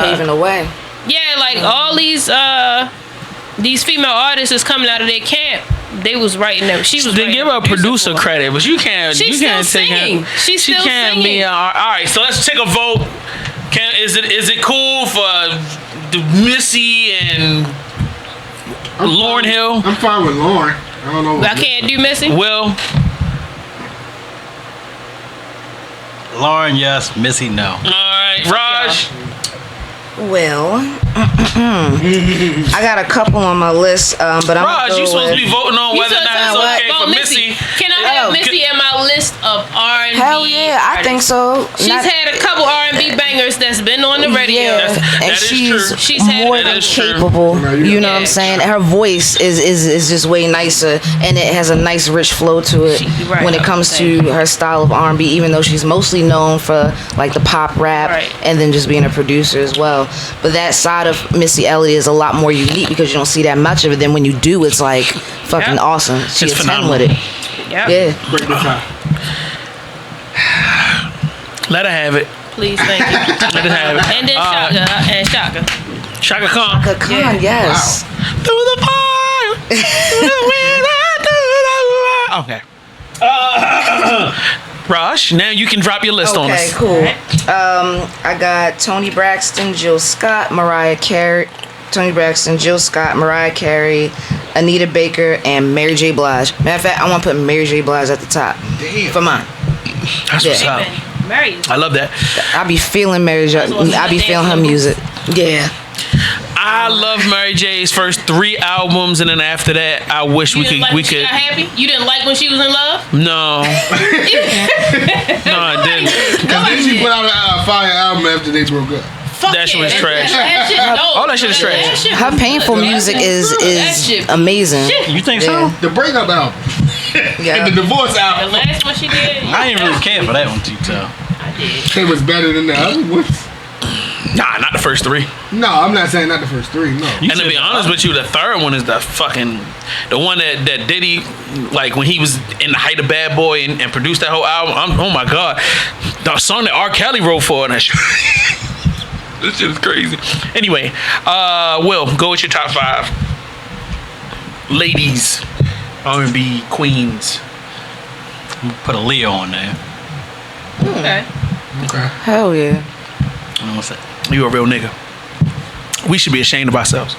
Paving the way. yeah, like all these female artists is coming out of their camp. They was writing them. She was. They writing give her and producing producer for. credit, but you can't. She's you can't still take singing. her. She's she still can't singing. be. All right, so let's take a vote. Is it cool for the Missy and Lauryn Hill? I'm fine with Lauren. I don't know. I can't do Missy. Will? Lauren, yes. Missy, no. All right, Raj. Well, I got a couple on my list, but I'm Raj, gonna you go supposed to with- be voting on You whether or supposed not to it's okay vote for Missy. Can I have Oh. Missy in my list of R&B? Hell yeah, I think so. She's had a couple R&B bangers that's been on the radio. Yeah, That and is she's true. She's had more that than is true. capable. You know what I'm Yeah. saying? Her voice is just way nicer, and it has a nice, rich flow to it Right. when it comes to her style of R&B. Even though she's mostly known for like the pop rap, Right. and then just being a producer as well. But that side of Missy Elliott is a lot more unique because you don't see that much of it. Then when you do, it's like fucking Yeah. awesome. She It's a 10 phenomenal. with it. Yep. Yeah. Break the tie. Let her have it. Please, thank you. Let her have it. And then Shaka. Shaka Khan. Good Khan, Yeah. yes. Through the fire. Okay. Raj, now you can drop your list on Okay, us. cool. I got Toni Braxton, Jill Scott, Mariah Carey, Anita Baker, and Mary J. Blige. Matter of fact, I want to put Mary J. Blige at the top for mine. That's what's Yeah. up. Mary is I love that. I be feeling Mary J. what I be she feeling her dancing. music. Yeah. I love Mary J's first 3 albums, and then after that, I wish You we didn't could. like We when she could. got happy? You didn't like when she was in love? No, no, I didn't. Then she put out a fire album after they broke up. Fuck That shit was yeah, trash. That shit, no, All that shit is trash. that shit Her was painful good. music That is shit was amazing. shit. You think Yeah. so? The breakup album. Yeah. And the divorce The album. last one she did, I didn't really care for that one, Tito. I did. It was better than the other ones. Nah, not the first 3. No, I'm not saying not the first 3. No. And to be honest with you, the third one is the one that Diddy, like when he was in the height of Bad Boy and produced that whole album. Oh my God, the song that R. Kelly wrote for it. That shit, this shit is crazy. Anyway, Will, go with your top 5 ladies, R&B queens. Put a Leo on there. Okay. Okay. Hell yeah. What's that? You a real nigga. We should be ashamed of ourselves.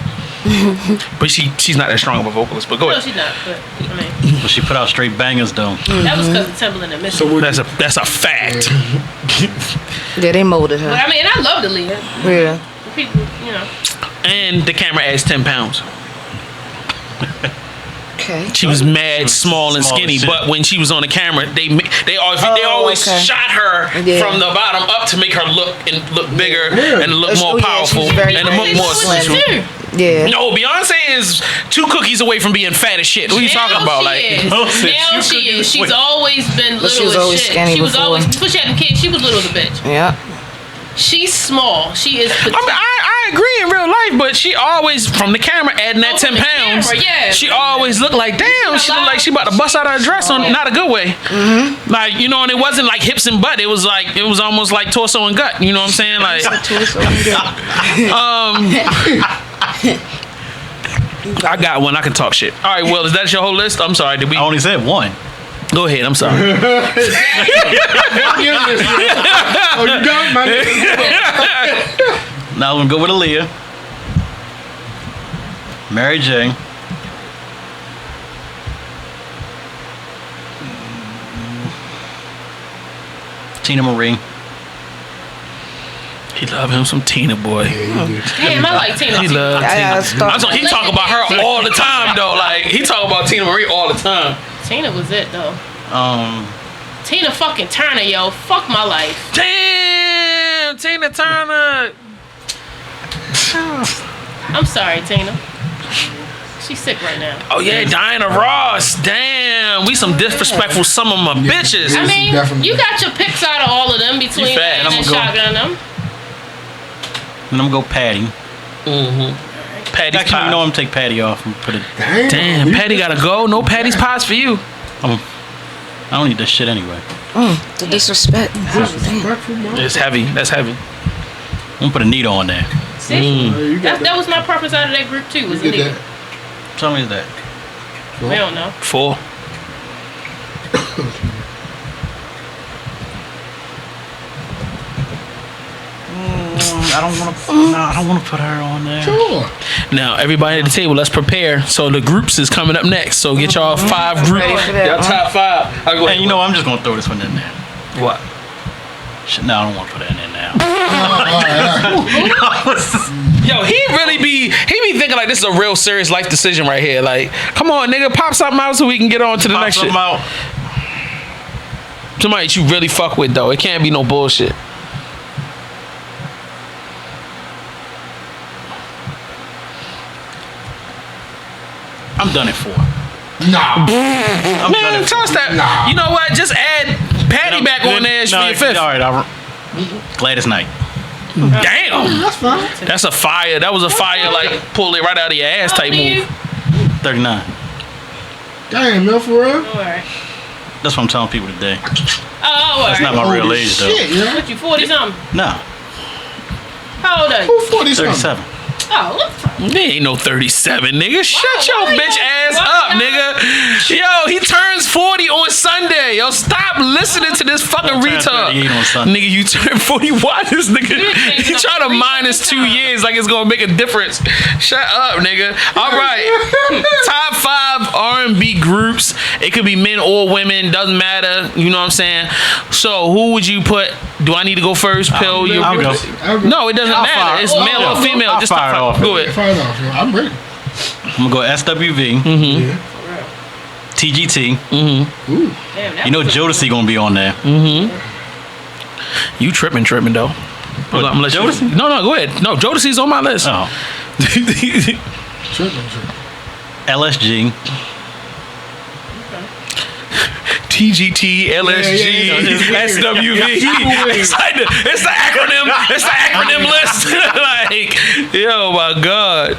But she's not that strong of a vocalist. But go No, ahead. she's not. But I mean, But she put out straight bangers though. that was because of Timberland and Missy. That's a fact. Yeah, they molded her. But I mean, I love the Leah. Yeah. People, you know. And the camera adds 10 pounds. Okay. She was mad, small and Small as skinny, shit. but when she was on the camera, they always okay. shot her Yeah. from the bottom up to make her look bigger and look Oh, more yeah, powerful she's very and look nice. more Slim. sensual. Yeah. No, Beyonce is 2 cookies away from being fat as shit. What are you talking about? Now she is. She's Wait. always been little she was as always shit. skinny She was before. always before she had them kids. She was little as a bitch. Yeah. She's small. She is. I mean, I agree in real life, but she always, from the camera, adding that 10 from the pounds, camera, yeah. she always looked like, damn, she looked like she about to bust out her dress on, not a good way. Like, you know, and it wasn't like hips and butt. It was almost like torso and gut. You know what I'm saying? Like, I got one. I can talk shit. All right, Will, is that your whole list? I'm sorry. Did we? I only said one. Go ahead. I'm sorry. Oh, you done, my nigga? Now I'm gonna go with Aaliyah, Mary J, Tina Marie. He love him some Tina, boy. Damn, I like Tina. He love I Tina. gotta start. He talk about her all the time, though. Like, he talk about Tina Marie all the time. Tina was it though. Um, Tina fucking Turner, yo. Fuck my life. Damn, Tina Turner. I'm sorry, Tina. She's sick right now. Oh yeah, Diana Ross. Damn, we some disrespectful some of my bitches. I mean, definitely. you got your picks out of all of them between fat, and Shotgun them. And I'm gonna go Patty. Patty's Actually, pie. you know I'm gonna take Patty off and put it. Damn, Patty gotta go. No Patty's pies for you. I don't need this shit anyway. The disrespect. Disrespectful, man. It's heavy. That's heavy. I'm gonna put a Nita on there. See? You got That was my preference out of that group too. Was You the get nigga. that. Tell me that. We don't know. 4. I don't want to. No, I don't want to put her on there. Sure. Now everybody at the table, let's prepare. So the groups is coming up next. So get y'all 5 groups. Ready for that, Y'all top 5. I'll go ahead. And you know I'm just gonna throw this one in there. What? Shit, no, I don't want to put that in there now. Yo, he be thinking like this is a real serious life decision right here. Like, come on, nigga, pop something out so we can get on to the Pop next shit. something out. Somebody that you really fuck with though. It can't be no bullshit. I'm done at 4. Nah. I'm done Man, at 4. toss that. Nah. You know what? Just add Patty back on there for your 5th. All right, Gladys Knight. Damn. That's fine. That's a fire. That was a fire, like, pull it right out of your ass type move. 39. Damn, no, for real? Alright. That's what I'm telling people today. Oh, That's not my real age, though. Shit, yo. What you 40 something? No, How old are you? Who 40 something? 37. Oh, what the fuck? There ain't no 37, nigga. Shut your why bitch you- ass why up, y'all- nigga. Yo, he turns 40 on Sunday. Yo, stop listening to this fucking I turned retard. 38 on Sunday. Nigga, you turn 40. Why this nigga? He trying to minus 2 years like it's gonna make a difference. Shut up, nigga. All right. Top 5 R&B groups. It could be men or women. Doesn't matter. You know what I'm saying? So who would you put? Do I need to go first? Pill? You? I'll go. No, it doesn't I'll matter. fire- It's male or female. I'll Just fire it top 5. off. Go ahead. Fire it off, yo. I'm ready. I'm gonna go SWV, Yeah. TGT. Damn, that You know was a- Jodeci gonna be on there. You tripping though. What, I'm let you- Jodeci? No, go ahead. No, Jodeci's on my list. Oh, Tripping. LSG. TGT, LSG, Yeah, yeah, yeah. SWV. It's the acronym. It's the acronym list. Like, yo, my God.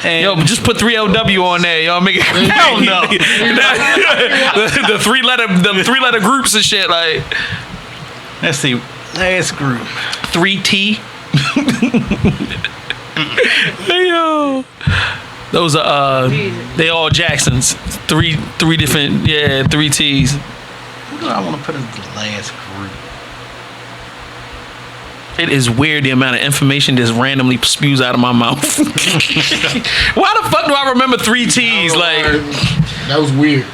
And Yo, just put 3LW on there. Y'all make it. Hell no. the three letter groups and shit. Like let's see, last group. 3T. Yo. Those are they all Jacksons. Three different 3 T's. Who do I want to put as the last group? It is weird the amount of information just randomly spews out of my mouth. Why the fuck do I remember 3 T's? Like, That was weird.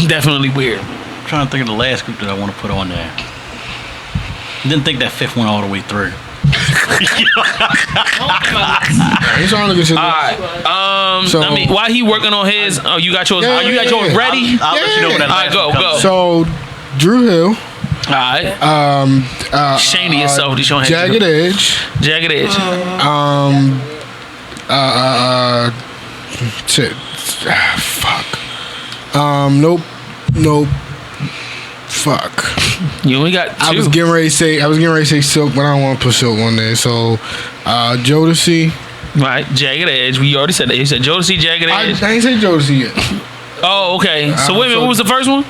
definitely weird. I'm trying to think of the last group that I want to put on there. Didn't think that 5th went all the way through. He's trying to get you. All right. So- I mean, while he working on his, oh, you got yours. Yeah, You got yours yeah. ready. I'll let you know when that All right, last go, one comes. go. So, Drew Hill, All right. Shame to yourself. These don't have Jagged Edge, Jagged Edge. shit, fuck. Nope. Fuck. You only got 2. I was getting ready to say Silk, but I don't want to put Silk on there. So, Jodeci. Right, Jagged Edge. We already said that. You said Jodeci, Jagged I Edge. ain't say Jodeci yet. Oh, okay. So wait a minute. What was the first one?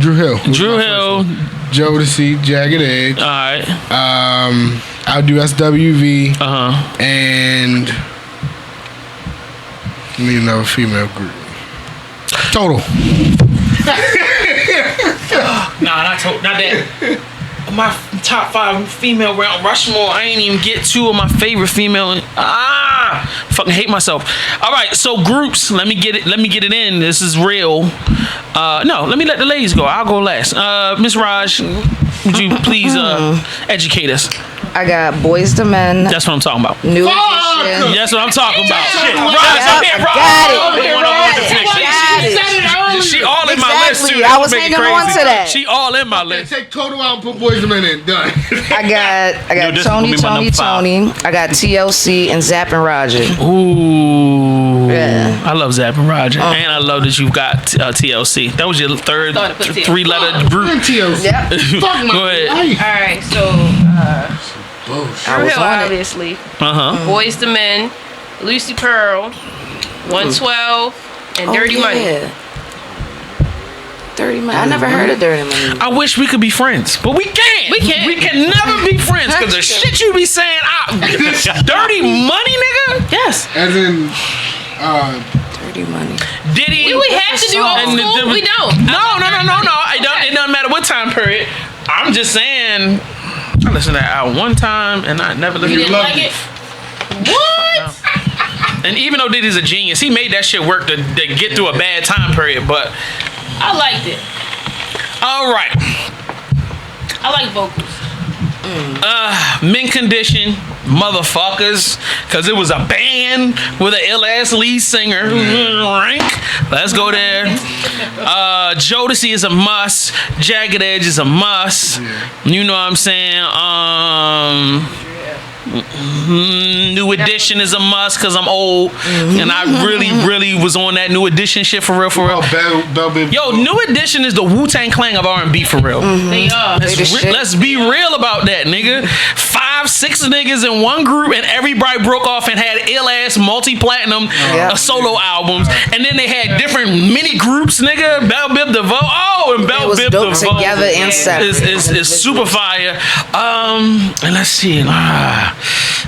Drew Hill. Drew Hill. Jodeci, Jagged Edge. All right. I'll do SWV and need another female group. Total. Nah, not that. My top 5 female round Rushmore. I ain't even get 2 of my favorite female. Fucking hate myself. All right, so groups. Let me get it in. This is real. No, let me let the ladies go. I'll go last. Miss Raj, would you please educate us? I got Boys to Men. That's what I'm talking about. New Edition. That's what I'm talking about. Shit. Raj, Yep, up here, I Raj. got it. Over here, I Raj. got it. She all in my list too. Exactly. That's I what was make it hanging on crazy. to that. She all in my list. Take Total out and put Boys to Men in. Done. I got Yo, this Tony, is gonna be my number 5. Tony. I got TLC and Zapp and Roger. Ooh. Yeah. I love Zapp and Raj, and I love that you've got TLC. That was your third Thought I put TLC. 3-letter group. TLC. Yep. Fuck my Go ahead. life. All right, so I Drew was Hill, on it. obviously. Uh-huh. Boys to Men, Lucy Pearl, 112, and Dirty Money. Yeah. Dirty Money. I never heard of Dirty Money. I wish we could be friends, but we can't. We can't. We can never be friends because the shit you be saying. Dirty Money, nigga. Yes. As in, Dirty Money. Diddy. Do we have to do old And school? We don't. No. It doesn't matter what time period. I'm just saying. I listened to that album one time and I never listened You to didn't it. like it? What? And even though Diddy's a genius, he made that shit work to get through a bad time period. But I liked it. all right, I like vocals. Mint Condition, motherfuckers, because it was a band with an ill ass lead singer. Rank. Let's go there. Jodeci is a must. Jagged Edge is a must. You know what I'm saying? New Edition is a must because I'm old and I really was on that New Edition shit for real. Yo, New Edition is the Wu-Tang Clan of R&B for real. They are. Let's be real about that, nigga. 5-6 niggas in one group and everybody broke off and had ill-ass multi-platinum solo albums. And then they had different mini groups, nigga. Bell Biv DeVoe. Oh, and Bell Biv DeVoe. Together and separate. Is super fire. And let's see.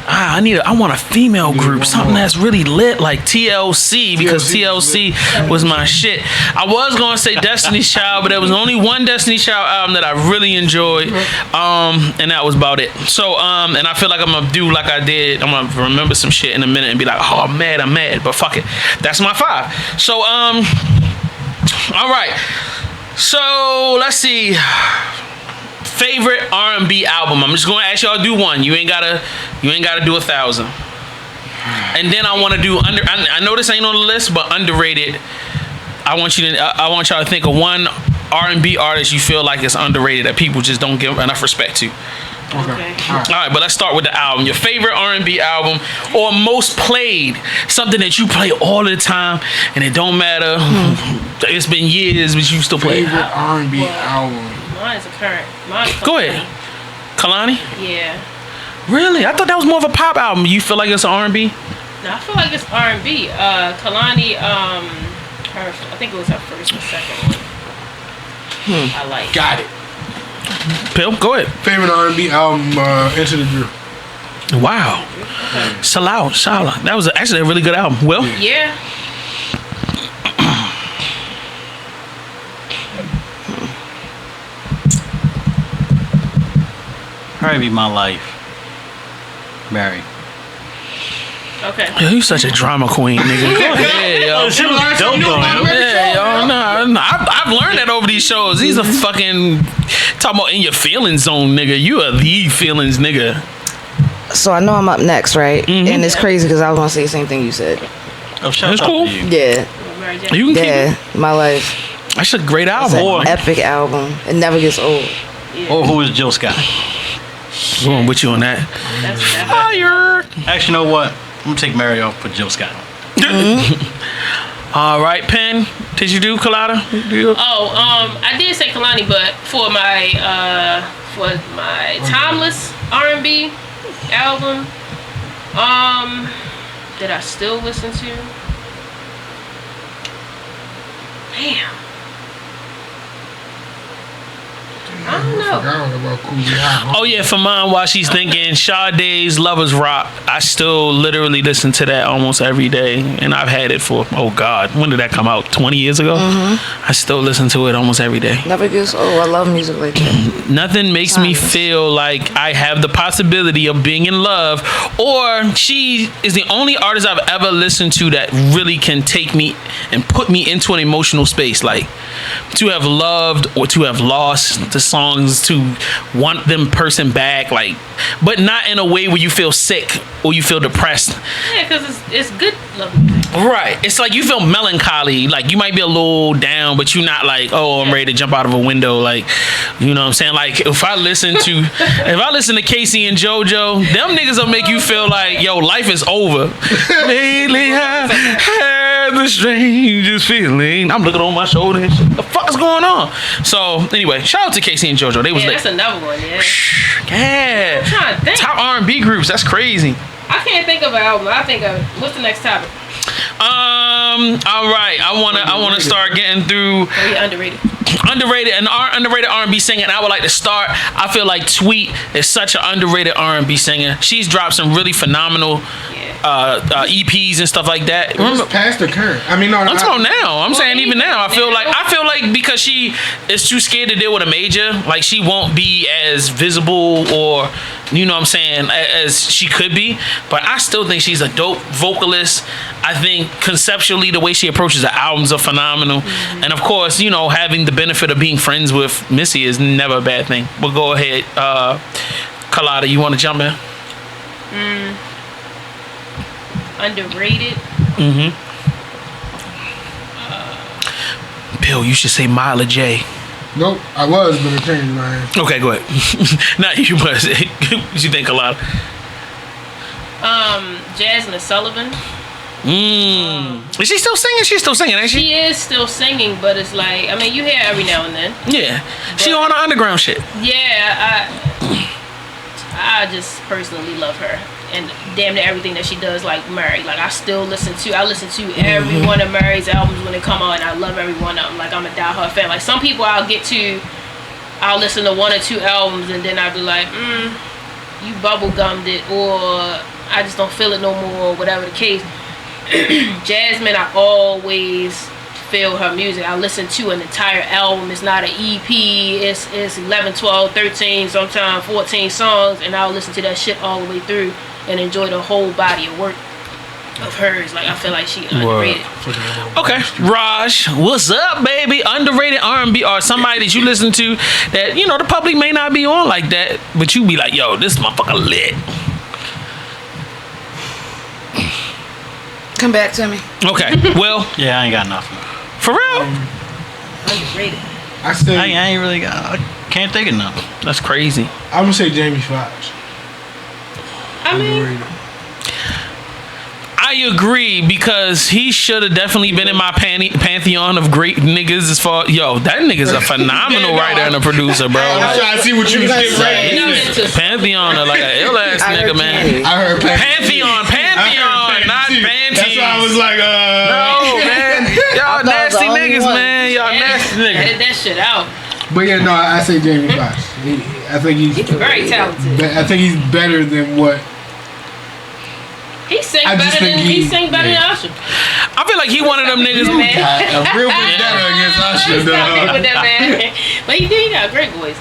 I want a female group, something that's really lit like TLC, because TLC was my shit. I was gonna say Destiny's Child, but there was only one Destiny's Child album that I really enjoyed, and that was about it. So and I feel like I'm gonna do like I did. I'm gonna remember some shit in a minute and be like, oh, I'm mad, but fuck it, that's my 5. So all right. So let's see. Favorite R&B album. I'm just gonna ask y'all to do one. You ain't gotta do 1,000. And then I want to do I know this ain't on the list, but underrated. I want y'all to think of one R&B artist you feel like is underrated that people just don't give enough respect to. Okay. All right, but let's start with the album. Your favorite R&B album or most played, something that you play all the time and it don't matter. It's been years, but you still play it. favorite R&B album. Mine's a current. Mine's Go ahead. Kalani? Yeah. Really? I thought that was more of a pop album. You feel like it's an R&B? No, I feel like it's R&B. Kalani, I think it was her first and second one. I like. Got it. Pill, go ahead. Favorite R&B album, Into the Groove. Wow. Salah. That was actually a really good album. Will? Yeah. Probably be My Life. Mary. Okay. Yo, you such a drama queen, nigga. Go ahead, yo. Shit was dope though, man. Yeah, yo, no. I've learned that over these shows. These are fucking talking about in your feelings zone, nigga. You are the feelings, nigga. So I know I'm up next, right? And it's crazy because I was gonna say the same thing you said. Oh, shout That's out cool. to you. Yeah, You can keep yeah. it. My Life. That's a great It's album. an epic album. It never gets old. Or who is Jill Scott? Going with you on that. That's Fire. Actually, you know what? I'm gonna take Mary off, put Jill Scott. All right, Pen. Did you do Colada? I did say Kalani, but for my timeless R&B album, that I still listen to. Damn. I don't know. Oh yeah, for mine, while she's thinking, Sade's Lovers Rock. I still literally listen to that almost every day, and I've had it for when did that come out? 20 years ago. I still listen to it almost every day. Never gets old. I love music like that. Nothing makes me feel like I have the possibility of being in love, or she is the only artist I've ever listened to that really can take me and put me into an emotional space, like to have loved or to have lost the songs, to want them person back, like, but not in a way where you feel sick or you feel depressed. Yeah, because it's good love. Right. It's like you feel melancholy. Like you might be a little down, but you're not like, oh, I'm ready to jump out of a window. Like, you know what I'm saying? Like if I listen to Casey and JoJo, them niggas will make you feel like, yo, life is over. Lately I had the strangest feeling. I'm looking on my shoulder and shit. The fuck is going on? So anyway, shout out to Casey and JoJo. They was lit. That's another one, yeah. Yeah. I'm trying to think. Top R&B groups. That's crazy. I can't think of an album. I think of what's the next topic? All right. I wanna start getting through. Oh, yeah, underrated. Underrated R&B singer, and I would like to start. I feel like Tweet is such an underrated R&B singer. She's dropped some really phenomenal EPs and stuff like that. Remember past or current? I mean, no, I'm talking now. I'm saying even now. I feel like because she is too scared to deal with a major, like she won't be as visible or, you know what I'm saying, as she could be. But I still think she's a dope vocalist. I think conceptually the way she approaches the albums are phenomenal. Mm-hmm. And of course, you know, having the benefit of being friends with Missy is never a bad thing. But go ahead, Colada, you want to jump in? Underrated. Bill, you should say Myla J. Nope, I was, but it changed my hand. Okay, go ahead. Not you, but what you think, Colada? Jasmine Sullivan. Is she still singing? She's still singing, ain't she? She is still singing, but it's like, I mean, you hear every now and then. Yeah. She on the underground shit. Yeah, I just personally love her. And damn near everything that she does, like Murray. Like, I listen to every one of Murray's albums when they come out, and I love every one of them. Like, I'm a diehard fan. Like, some people I'll listen to one or two albums, and then I'll be like, you bubblegummed it, or I just don't feel it no more, or whatever the case. Jasmine, I always feel her music. I listen to an entire album. It's not an EP. It's 11, 12, 13, sometimes 14 songs, and I'll listen to that shit all the way through and enjoy the whole body of work of hers. Like, I feel like she underrated. Okay, Raj, what's up, baby? Underrated R&B or somebody that you listen to that, you know, the public may not be on like that, but you be like, yo, this motherfucker lit. Come back to me. Okay, well. Yeah, I ain't got nothing. For real? Underrated. I ain't really got. I can't think of nothing. That's crazy. I'm gonna say Jamie Foxx. I mean, Underrated. I agree, because he should have definitely been in my pantheon of great niggas. As far, yo, that nigga's a phenomenal writer and a producer, bro. I'm trying to see what you was getting ready. Pantheon, like an ill ass nigga, man. I heard Pantheon, not Panty. That's why I was like, no, man. Y'all nasty niggas, man. Y'all nasty niggas. Edit that shit out. But yeah, no, I say Jamie Foxx. I think he's very talented. I think he's better than what. He sang better than Usher. I feel like he one of them niggas. A real vendetta against Usher, dog. With that man. But he got a great voice.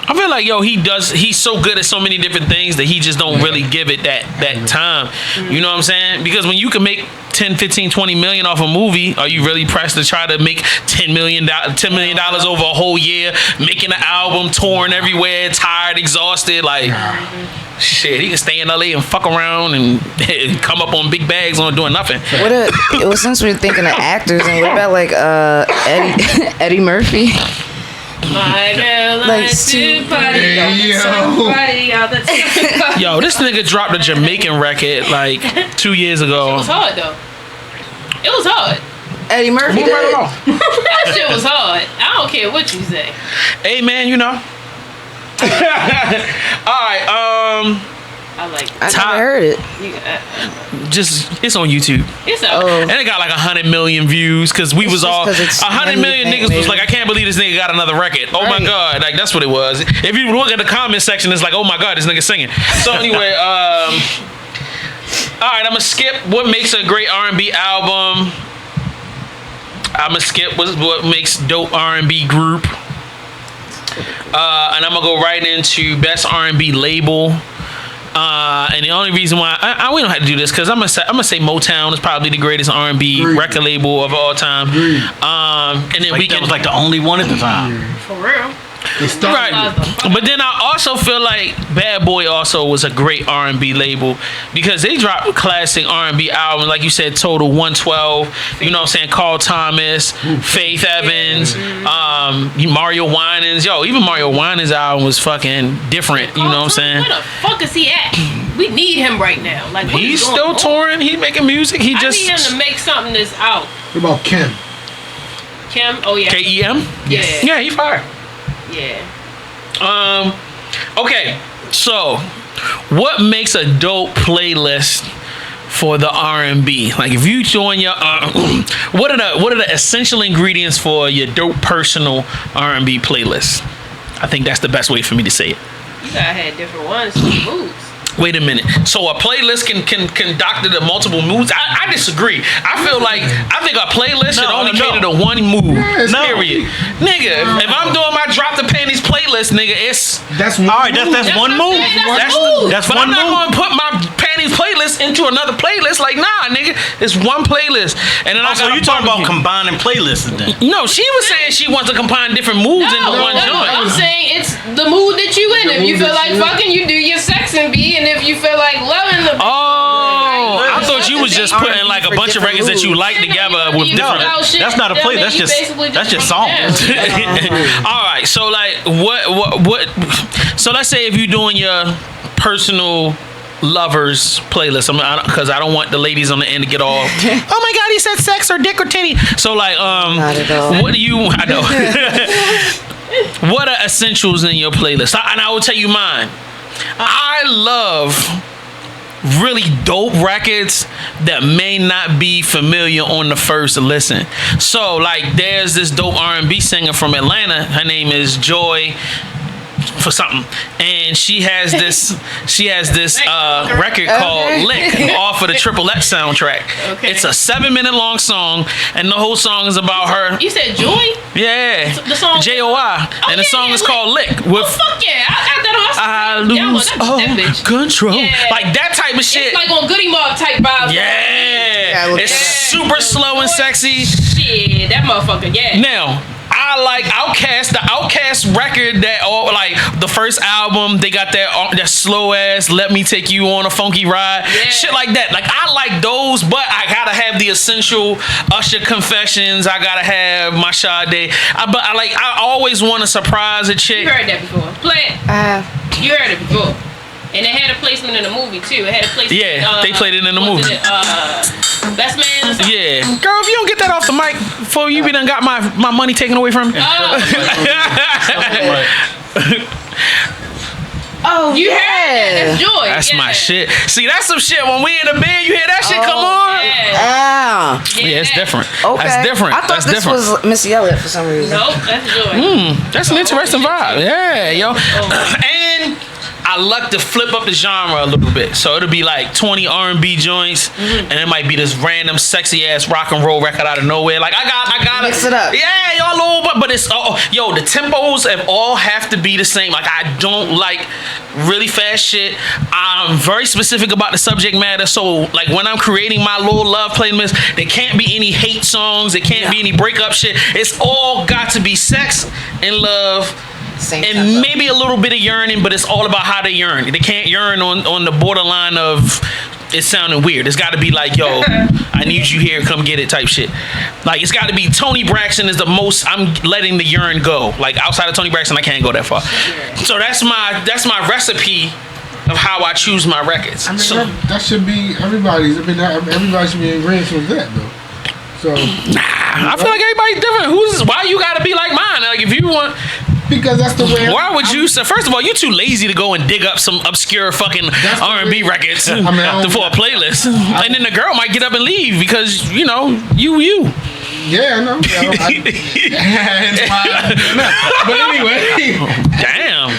I feel like, yo, he's so good at so many different things that he just don't really give it that time. You know what I'm saying? Because when you can make 10, 15, 20 million off a movie, are you really pressed to try to make $10 million over a whole year, making an album, touring everywhere, tired, exhausted? Like, shit, he can stay in LA and fuck around and come up on big bags on doing nothing. Since we're thinking of actors, and what about like Eddie Murphy? My girl likes to party. Yo, this nigga dropped a Jamaican record like 2 years ago. It was hard though. It was hard. Eddie Murphy did. That shit was hard. I don't care what you say. Hey man, you know. Alright, I like it. I never heard it. It's on YouTube. It's out. And it got like 100 million views because we was all 100 million niggas was like, I can't believe this nigga got another record. Oh my god, like that's what it was. If you look at the comment section, it's like, oh my god, this nigga singing. So anyway, all right, I'm gonna skip what makes a great R&B album. I'm gonna skip what makes dope R&B group. And I'm gonna go right into best R&B label. And the only reason why we don't have to do this because I'm gonna say Motown is probably the greatest R&B record label of all time. And then that was like the only one at the time. For real. Right, but then I also feel like Bad Boy also was a great R&B label because they dropped classic R&B albums, like you said, Total 112. You know what I'm saying? Carl Thomas, Faith Evans, Mario Winans. Yo, even Mario Winans' album was fucking different. You know what I'm saying? Where the fuck is he at? we need him right now. Like what He's is going still on? touring. He's making music. He I just need him to make something that's out. What about Kim? Kim? Oh yeah. KEM. Yeah. Yeah, he fire. Yeah. Okay, so what makes a dope playlist for the R&B? Like if you join your what are the essential ingredients for your dope personal R&B playlist? I think that's the best way for me to say it. You gotta have different ones for the moods. Wait a minute. So a playlist can doctor the multiple moods? I disagree. I think a playlist should only cater to one mood. Period. Nigga, if I'm doing my drop the panties playlist, nigga, that's one. All right, that's one move. That's but one I'm not move. going to put my panties playlist into another playlist. Like, nah, nigga, it's one playlist. And then So you talking about combining playlists then? No, she was saying she wants to combine different moods into one joint. I'm saying it's the mood that you in. If you feel like fucking, you do your sex and be, and if you feel like loving the I thought you was just putting like a bunch of records that you like together with different. That's not a play. That's just songs. All right, so like what? So let's say if you're doing your personal lovers playlist, because I don't want the ladies on the end to get all, oh my god, he said sex or dick or titty. So like, Not at all. what do you? I know. What are essentials in your playlist? And I will tell you mine. I love really dope records that may not be familiar on the first listen. So like there's this dope R&B singer from Atlanta. Her name is Joy for something, and she has this record called Lick off of the Triple X soundtrack. Okay. It's a 7-minute long song, and the whole song is about her. You said Joy? Yeah, The song J-O-I, and the song is called Lick. With fuck yeah! I got that I on. lose all that bitch. control. Yeah. Like that type of shit. It's like on Goody Mob type vibes. Yeah, look it's it super slow and sexy. Shit, that motherfucker, yeah. Now, I like Outkast, the Outkast record that all like the first album, they got that slow ass "Let Me Take You on a Funky Ride," shit like that. Like I like those, but I gotta have the essential Usher Confessions. I gotta have my Sade. But I always want to surprise a chick. You heard that before. Play it. You heard it before. And it had a placement in the movie too. It had a placement. Yeah, they played it in the movie. Best Man or something. Yeah, girl, if you don't get that off the mic before you done got my money taken away from you. Oh, You heard that? That's Joy. That's yeah. my shit. See, that's some shit. When we in the bed, you hear that shit come on. Yeah. Yeah, it's different. Okay. That's different. I thought That's this different. was Missy Elliott for some reason. Nope, that's Joy. That's an interesting vibe. Yeah, yo. And I like to flip up the genre a little bit. So it'll be like 20 R&B joints, and it might be this random sexy ass rock and roll record out of nowhere. Like I gotta Mix it up. Yeah, y'all little, but it's the tempos all have to be the same. Like I don't like really fast shit. I'm very specific about the subject matter. So like when I'm creating my little love playlist, there can't be any hate songs. There can't be any breakup shit. It's all got to be sex and love. Same And tempo. maybe a little bit of yearning, but it's all about how they yearn. They can't yearn on the borderline of it sounding weird. It's got to be like, yo, I need you here, come get it type shit. Like it's got to be Tony Braxton is the most. I'm letting the yearn go. Like outside of Tony Braxton, I can't go that far. So that's my recipe of how I choose my records. I mean, So, that should be everybody's. I mean, everybody should be in agreement with that, though. So I feel like everybody's different. Why you got to be like mine? Like if you want. because that's the way. Why would you say? First of all, you too lazy to go and dig up some obscure fucking R&B records for a playlist, and then the girl might get up and leave because you know you. Yeah, I know. But anyway. Damn,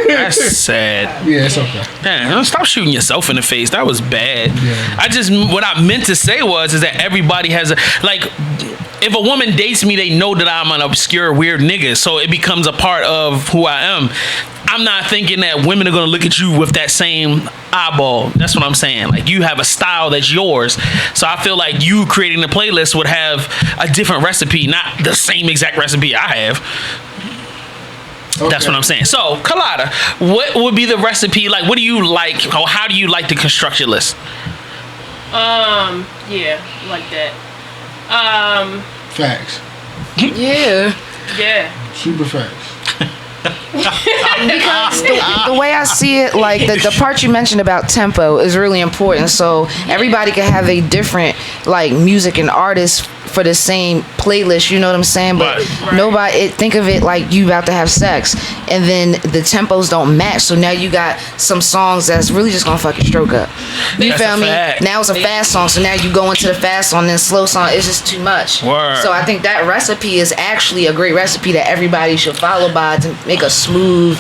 that's sad. Yeah, it's okay. Damn, stop shooting yourself in the face. That was bad. Yeah. What I meant to say is that everybody has if a woman dates me, they know that I'm an obscure, weird nigga. So it becomes a part of who I am. I'm not thinking that women are going to look at you with that same eyeball. That's what I'm saying. Like, you have a style that's yours. So I feel like you creating the playlist would have a different recipe, not the same exact recipe I have. Okay. That's what I'm saying. So, Colada, what would be the recipe? Like, what do you like? Or how do you like to construct your list? Yeah, like that. Facts. Yeah. Yeah. Super facts. Because the way I see it, like the part you mentioned about tempo is really important. So everybody can have a different like music and artist for the same playlist. You know what I'm saying? But nobody think of it like you about to have sex, and then the tempos don't match. So now you got some songs that's really just gonna fucking stroke up. You feel me? Now it's a fast song, so now you go into the fast song, then slow song. It's just too much. Word. So I think that recipe is actually a great recipe that everybody should follow by to make a smooth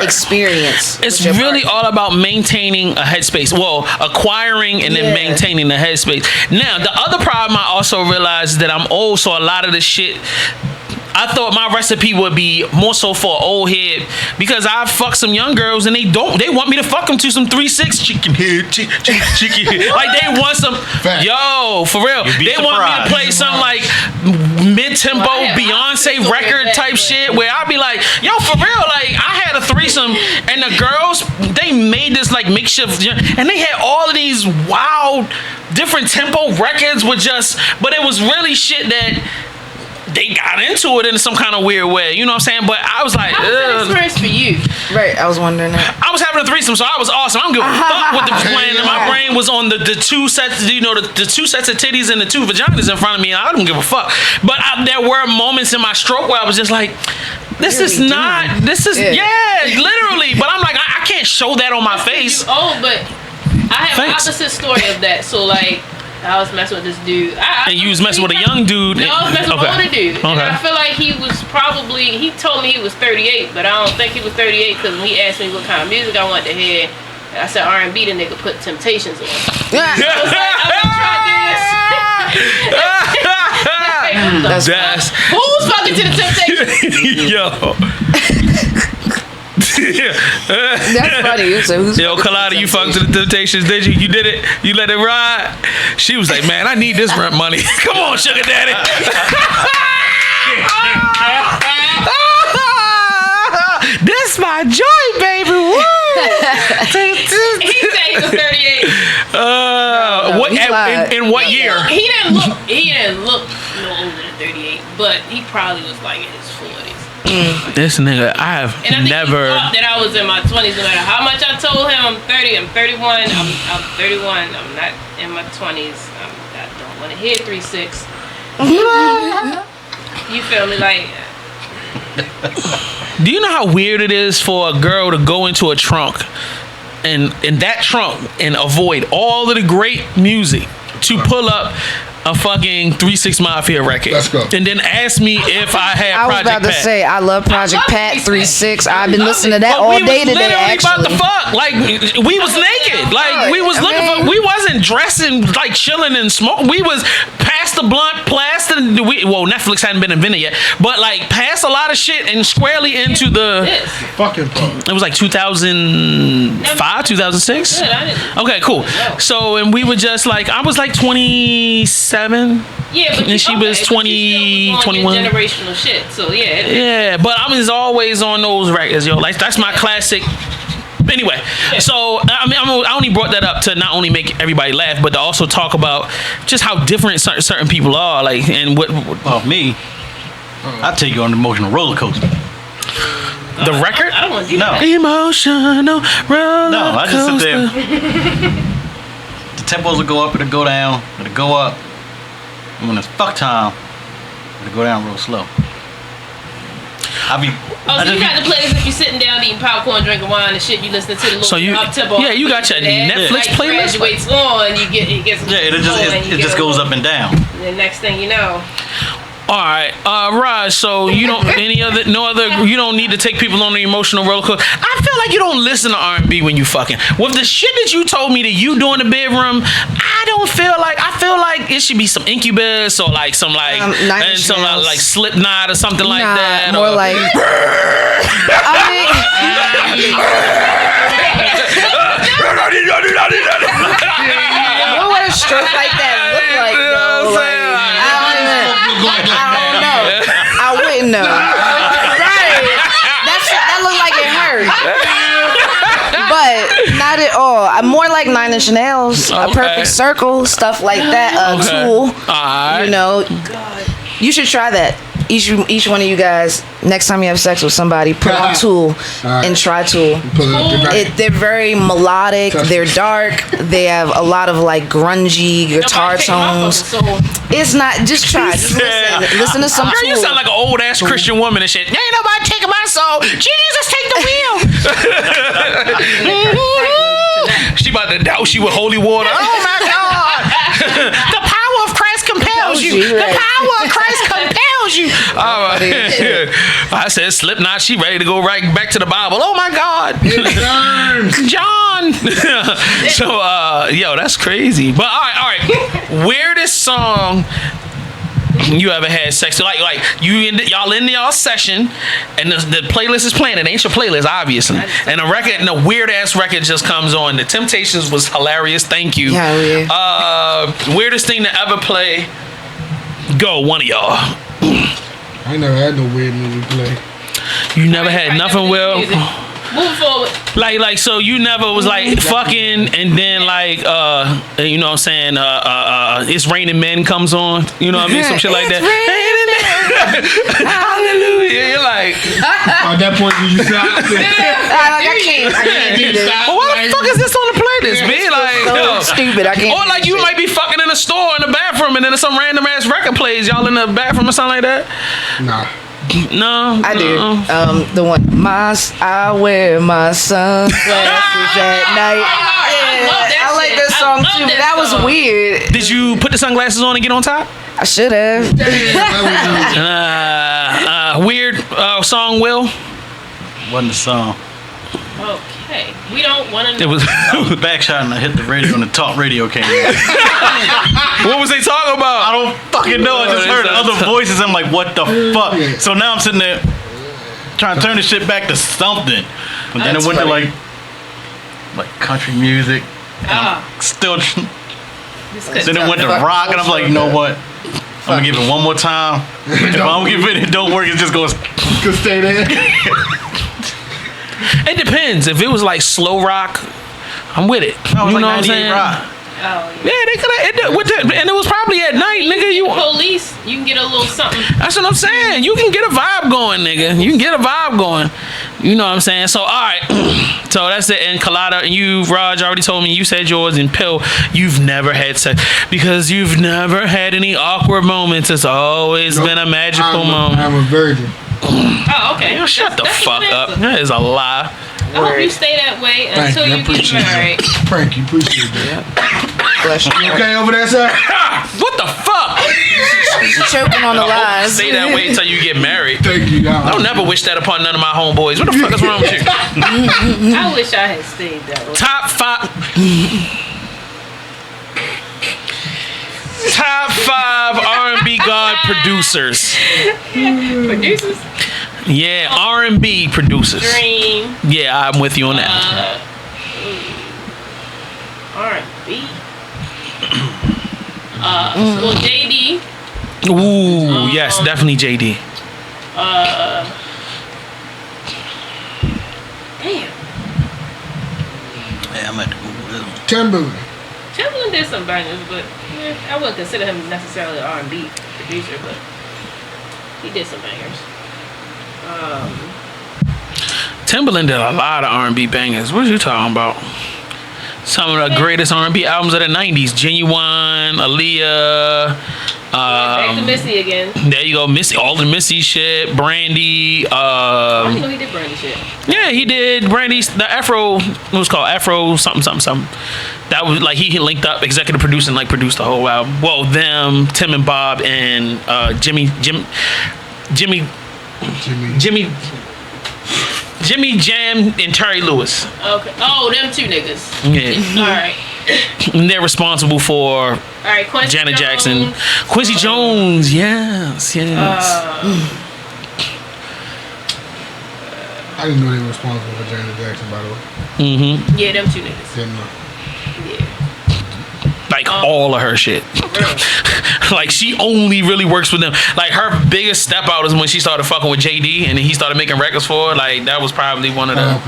experience. It's really all about maintaining a headspace. Well, acquiring and then maintaining the headspace. Now, the other problem I also realized is that I'm old, so a lot of the shit I thought my recipe would be more so for old head, because I fuck some young girls and they want me to fuck them to some 3-6 chicken head, chicken head. Like they want some, yo, for real. They want me to play some like mid-tempo Beyonce record type shit where I'll be like, yo, for real, like I had a threesome and the girls, they made this like makeshift, and they had all of these wild different tempo records with just, but it was really shit that they got into it in some kind of weird way, you know what I'm saying? But I was like, how was that experience for you? Right, I was wondering that. I was having a threesome, so I was awesome. I don't give a fuck what the plan. And my brain was on the two sets, you know, the two sets of titties and the two vaginas in front of me. And I don't give a fuck. But there were moments in my stroke where I was just like, this is not, this is, literally. But I'm like, I can't show that on my face. Oh, but I have an opposite story of that. So like, I was messing with this dude. And you was messing with a young dude. No, I was messing with an older dude. Okay. And I feel like he was probably, he told me he was 38, but I don't think he was 38 because when he asked me what kind of music I wanted to hear, I said R&B, the nigga put Temptations on. I was like, I'm gonna try this. Who's fucking to the Temptations? Yo. That's funny. Yo, Colada, you fucked to the Temptations, did you? You did it? You let it ride? She was like, man, I need this rent money. Come on, sugar daddy. This my joy, baby. Woo. He said he was 38. In what year? He didn't look no older than 38, but he probably was like in his 40s. This nigga, I have never. He thought that I was in my 20s. No matter how much I told him, I'm 30, I'm 31, I'm 31. I'm not in my 20s. I don't want to hear 3-6. You feel me? Like. Do you know how weird it is for a girl to go into a trunk and in that trunk and avoid all of the great music to pull up a fucking 3-6 Mafia record? Let's go. And then ask me if I had Project Pat. I was about to say, I love Project Pat 3-6. I've been listening to that all day today, actually. About to fuck. Like, we was naked. Like, we was looking for, we wasn't dressing, like, chilling and smoking. We was past the blunt, well, Netflix hadn't been invented yet, but, like, past a lot of shit and squarely into the fucking part. It was like 2005, 2006? Okay, cool. So, and we were just, like, I was, like, 27. Yeah, but and she was 20, 21. Generational shit. So yeah. Yeah, but I was always on those records, yo. Like that's my classic. Anyway, so I mean, I only brought that up to not only make everybody laugh, but to also talk about just how different certain people are. Like, and what. Well, me, I'll take you on an emotional roller coaster. The record? I don't want to do that. Emotional roller coaster. No, I just sit there. The tempos will go up, it'll go down, it'll go up. And when it's fuck time, it'll go down real slow. So you got the playlist if you're sitting down eating popcorn, drinking wine and shit. You listen to the little up tempo. Yeah, you got your Netflix playlist. Graduates on, it gets. Yeah, it just goes up and down. And the next thing you know. All right, Raj. So you don't you don't need to take people on the emotional roller coaster. I feel like you don't listen to R&B when you fucking. With the shit that you told me that you do in the bedroom, I feel like it should be some Incubus or like some like and some like Slipknot or something like that. More or, like. What would a stroke like that look like though? I don't know. I wouldn't know. Right. That looked like it hurt. But not at all. I'm more like 9 Inch Nails, A Perfect Circle, stuff like that. Tool. All right. You know, you should try that. each one of you guys, next time you have sex with somebody, put on Tool and try Tool. They're very melodic. They're dark. They have a lot of like grungy guitar tones. It's not. Just try. Just listen to some Girl, Tool. you sound like an old ass Christian woman and shit. Ain't nobody taking my soul. Jesus, take the wheel. She about to douse you with holy water. Oh my God. The power of Christ compels you. The power of Christ compels you. All right. I said Slipknot. She ready to go right back to the Bible. Oh my God. John. So, yo, that's crazy. But all right. Weirdest song you ever had sex? Like y'all in y'all session, and the playlist is playing. It ain't your playlist, obviously. And a record, and a weird ass record just comes on. The Temptations was hilarious. Thank you. Weirdest thing to ever play. Go, one of y'all. I ain't never had no weird music play. You never had nothing, Will? Move forward. Like, so you never was like fucking, and then like, you know what I'm saying? It's Raining Men comes on. You know what I mean? Some shit like that. Hallelujah. You're like, at that point, did you stop? I can't do this. well, why the fuck is this on the playlist, man? Like, So stupid. I can't. or like you might be fucking in a store in the bathroom, and then some random ass record plays. Y'all in the bathroom or something like that? Nah. No, I do. The one, I wear my sunglasses at night. I like that song too. But that was weird. Did you put the sunglasses on and get on top? I should have. Weird song, Will. Wasn't the song. Okay. We don't want to It know. was. I was backshotting. I hit the radio and the talk radio came on. What was they talking about? I don't fucking know. I just heard other voices. I'm like, what the fuck? So now I'm sitting there trying to turn the shit back to something. But then it went to like country music. Still. Then it went to rock, and I'm like, you know what? I'm gonna give it one more time. If I don't give it don't work, it just goes. Could stay there. It depends. If it was like slow rock, I'm with it. I was You know like what I'm 98 saying? rock. Oh, Yeah, they could have. And it was probably at night, nigga. Police, you can get a little something. That's what I'm saying. You can get a vibe going, nigga. You can get a vibe going. You know what I'm saying? So, all right. So that's it. And Colada, and you, Raj, already told me. You said yours. And Pill, you've never had sex because you've never had any awkward moments. It's always been a magical moment. I'm a virgin. Oh, okay. Yo, shut the That's fuck an up. answer. That is a lie. I hope you stay that way until you get married. Frank, you appreciate that. Bless you. You okay over there, sir? What the fuck? Choking on the lies. Stay that way until you get married. Thank you. I'll never wish that upon none of my homeboys. What the fuck is wrong with you? I wish I had stayed that way. Top 5 R&B God producers. Producers? Yeah, R&B producers. Dream. Yeah, I'm with you on that. R&B. Well, JD. Ooh, yes, definitely JD. Damn. Yeah, I'm at the Google this one. Timberland. Timbaland did some bangers, but I wouldn't consider him necessarily an R&B producer, but he did some bangers. Timbaland did a lot of R&B bangers. What are you talking about? Some of the greatest R&B albums of the 90s. Genuine, Aaliyah. Back to Missy again. There you go, Missy. All the Missy shit. Brandy. I didn't know he did Brandy shit. Yeah, he did Brandy's the Afro. What was it called Afro something. That was like he linked up, executive produced and like produced the whole album. Well, them, Tim and Bob, and Jimmy Jam and Terry Lewis. Okay. Oh, them two niggas. Yeah, All right. and they're responsible for All right. Quincy Janet Jones. Jackson, Quincy Jones. Yes. I didn't know they were responsible for Janet Jackson, by the way. Yeah, them two niggas. Didn't know. Yeah. Like all of her shit. Like she only really works with them. Like her biggest step out is when she started fucking with JD and then he started making records for her. Like that was probably one of the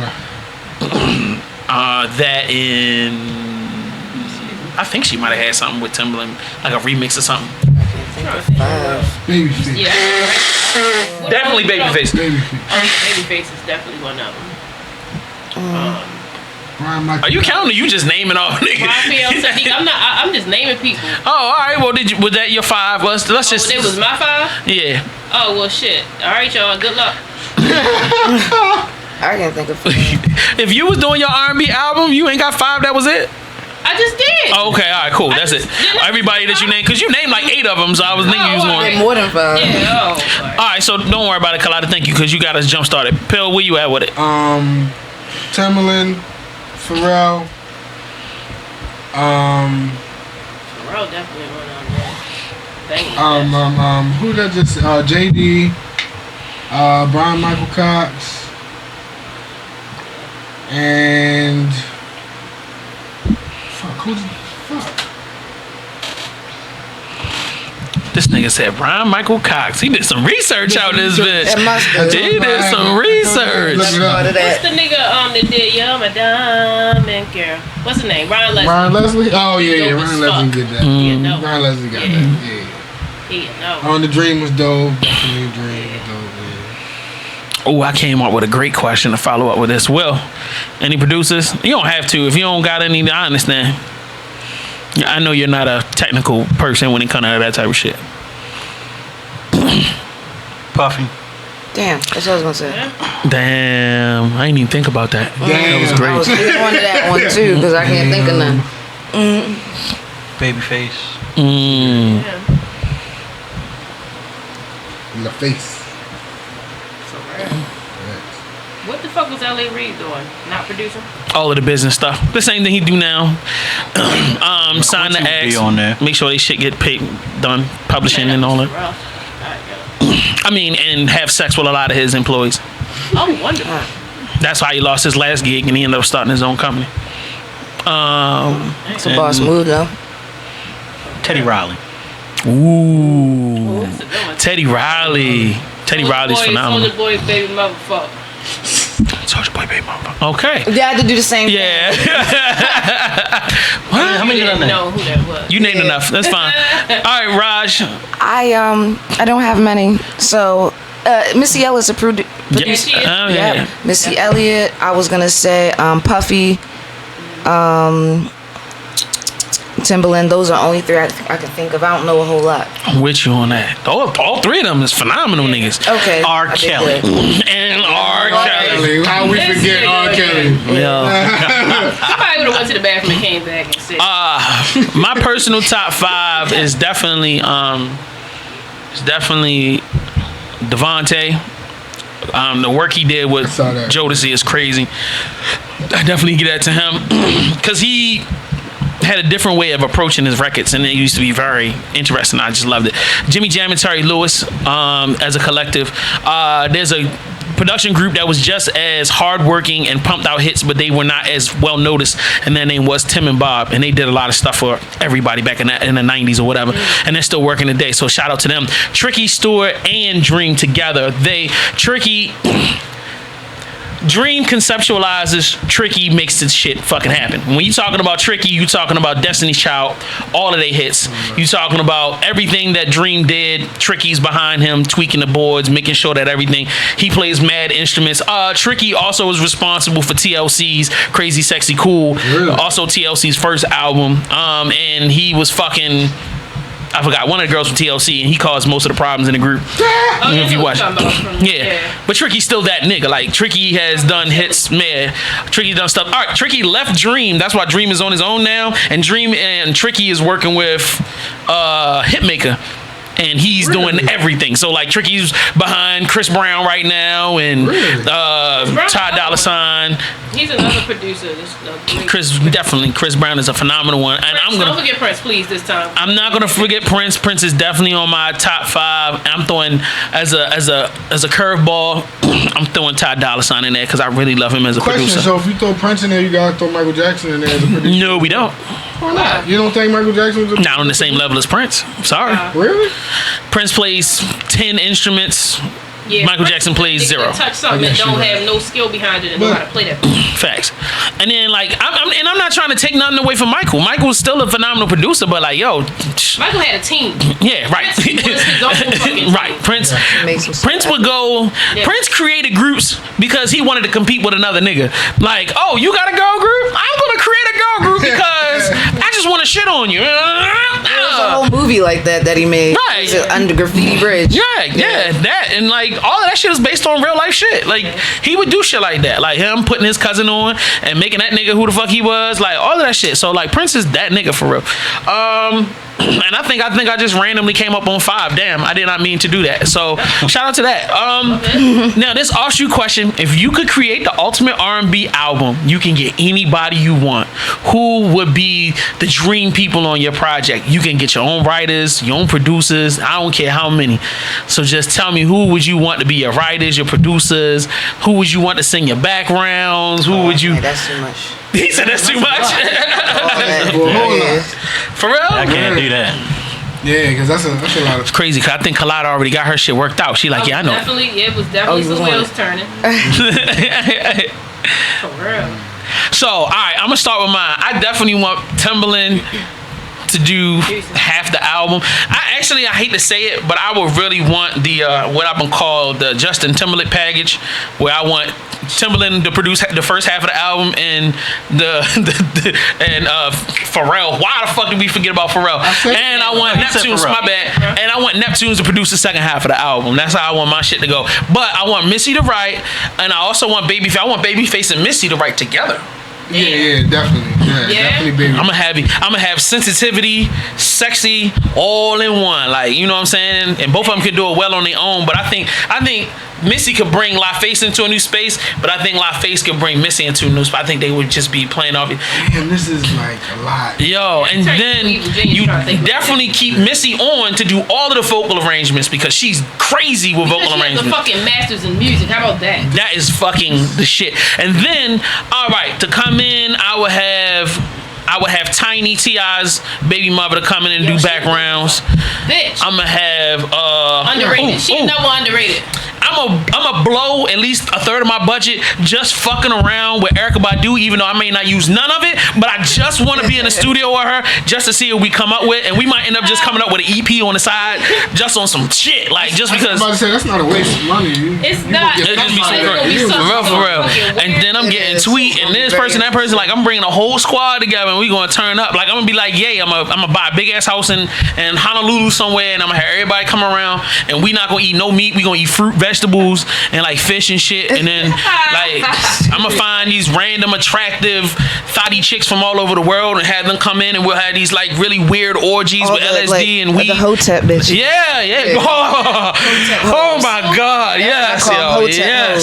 that in I think she might have had something with Timbaland, like a remix or something. Babyface. Yeah. Definitely Babyface. Babyface is definitely one of them. Are you counting or you just naming all niggas? I'm just naming people. Oh, all right. Well, was that your 5? Let's just. It was my 5? Yeah. Oh, well, shit. All right, y'all. Good luck. I can't think of. If you was doing your R&B album, you ain't got 5. That was it. I just did. Oh, okay, all right, cool. That's it. Everybody that you named, because you named like 8 of them, so I was thinking you was going. More than 5. Yeah. All right, so don't worry about it, Colada. Thank you, because you got us jump started. Pill, where you at with it? Timberland, Pharrell. Pharrell definitely went on there. Who that just? JD. Brian Michael Cox. And. This nigga said Brian Michael Cox. He did some research out this bitch. He did some research. What's the nigga that did Yo My Diamond Girl? What's his name? Ryan Leslie. Ryan Leslie? Oh yeah, Ryan Leslie did that. Ryan Leslie got that. Yeah. On the Dream was dope. Definitely Dream was dope. Oh, I came up with a great question to follow up with this. Will, any producers? You don't have to. If you don't got any, I understand. I know you're not a technical person when it comes to that type of shit. Puffy. Damn, that's what I was gonna say. Damn, I didn't even think about that. Damn. That was I great. was thinking one of that one too, because I can't think of none. Babyface. In the face. What the fuck was L.A. Reid doing? Not producing? All of the business stuff. The same thing he do now. Sign the acts. On there. Make sure they shit get paid, done, publishing and all that. I mean, and have sex with a lot of his employees. Oh, wonderful. That's why he lost his last gig and he ended up starting his own company. It's a boss move though. Teddy Riley. Ooh. Teddy Riley. Teddy Riley's phenomenal. Soulja Boy's baby motherfucker. Soulja Boy, baby mama. Okay. They had to do the same thing. Yeah. How many did I name? Know who that was. You named enough. That's fine. All right, Raj. I don't have many. So Missy Elliott's a producer. Yeah. Missy Elliott. I was gonna say Puffy, Timberland. Those are only 3 I can think of. I don't know a whole lot. I'm with you on that. All 3 of them is phenomenal niggas. Okay. R. Kelly. And R. Kelly. How we forget R. Kelly? Yeah. I probably would have went to the bathroom and came back and said. My personal top 5 is definitely Devontae. The work he did with Jodeci is crazy. I definitely give that to him because he had a different way of approaching his records, and it used to be very interesting. I just loved it. Jimmy Jam and Terry Lewis as a collective. There's a production group that was just as hardworking and pumped out hits, but they were not as well noticed, and their name was Tim and Bob, and they did a lot of stuff for everybody back in the 90s or whatever, and they're still working today, so shout out to them. Tricky, Stewart, and Dream together. Dream conceptualizes, Tricky makes this shit fucking happen. When you talking about Tricky, you talking about Destiny's Child, all of their hits. You talking about everything that Dream did. Tricky's behind him, tweaking the boards, making sure that everything. He plays mad instruments. Tricky also is responsible for TLC's Crazy Sexy Cool, also TLC's first album. And he was fucking. I forgot one of the girls from TLC, and he caused most of the problems in the group. If you watch, but Tricky's still that nigga. Like Tricky has done hits, man. Tricky done stuff. All right, Tricky left Dream. That's why Dream is on his own now, and Tricky is working with Hitmaker. And he's doing everything. So like Tricky's behind Chris Brown right now, and Ty Dolla $ign. He's another producer. Chris Brown is a phenomenal one. And don't forget Prince, please, this time. I'm not gonna forget Prince. Prince is definitely on my top 5. I'm throwing as a curveball. I'm throwing Ty Dolla $ign in there because I really love him as a producer. So if you throw Prince in there, you gotta throw Michael Jackson in there as a producer. No, we don't. Why not? You don't think Michael Jackson was not on the same level as Prince? Sorry. Really? Prince plays 10 instruments. Yeah, Michael Jackson plays they zero. Touch something that don't have no skill behind it and know how to play that. Facts. And then like I'm not trying to take nothing away from Michael. Michael was still a phenomenal producer, but like Michael had a team. Yeah, right. Prince was his own fucking right. Prince would go. Yeah. Prince created groups because he wanted to compete with another nigga. Like, oh, you got a girl group? I'm gonna create a girl group because I just want to shit on you. There was a whole movie like that he made. Right. It was Under Graffiti Bridge. Yeah, that and like all of that shit is based on real life shit. Like he would do shit like that, like him putting his cousin on and making that nigga who the fuck he was, like all of that shit. So like Prince is that nigga for real. And I think I just randomly came up on 5. Damn, I did not mean to do that. So shout out to that. Now this offshoot question: if you could create the ultimate R&B album, you can get anybody you want. Who would be the dream people on your project? You can get your own writers, your own producers. I don't care how many. So just tell me, who would you want to be your writers, your producers? Who would you want to sing your backgrounds? Who would you? Okay, that's too much. He said that's too much. For real? I can't do that. Yeah, because that's a lot of. It's crazy because I think Colada already got her shit worked out. She like, yeah, I know. It was definitely some wheels turning. For real. So, all right, I'm gonna start with mine. I definitely want Timbaland to do half the album. I hate to say it, but I would really want the what I've been called the Justin Timberlake package, where I want Timbaland to produce the first half of the album and Pharrell. Why the fuck did we forget about Pharrell? And I want Neptunes. My bad. And I want Neptunes to produce the second half of the album. That's how I want my shit to go. But I want Missy to write, and I also want Babyface. I want Babyface and Missy to write together. Yeah, definitely. Definitely, baby. I'm gonna have sensitivity, sexy, all in one. Like, you know what I'm saying? And both of them can do it well on their own. But I think Missy could bring LaFace into a new space, but I think LaFace could bring Missy into a new space. I think they would just be playing off it. And this is like a lot. Yo, and then you definitely keep Missy on to do all of the vocal arrangements because she's crazy with vocal arrangements. The fucking masters in music. How about that? That is fucking the shit. And then, all right, to come in, I would have Tiny T.I.'s baby mother to come in and do backgrounds. Bitch. I'm gonna have underrated. She's number underrated. I'm a blow at least a third of my budget just fucking around with Erykah Badu, even though I may not use none of it, but I just want to be in the studio with her just to see what we come up with, and we might end up just coming up with an EP on the side just on some shit, like just because. I was about to say that's not a waste of money. It's not. It just be some for real. And then I'm getting Tweet and this person, that person. Like I'm bringing a whole squad together, and we gonna turn up. Like I'm gonna be like, yeah, I'm gonna buy a big ass house in Honolulu somewhere, and I'm gonna have everybody come around, and we not gonna eat no meat. We gonna eat fruit, vegetables, and like fish and shit. And then like I'm gonna find these random attractive thotty chicks from all over the world and have them come in, and we'll have these like really weird orgies with LSD and weed. The Hotep bitch. Yeah. Oh my God, yes,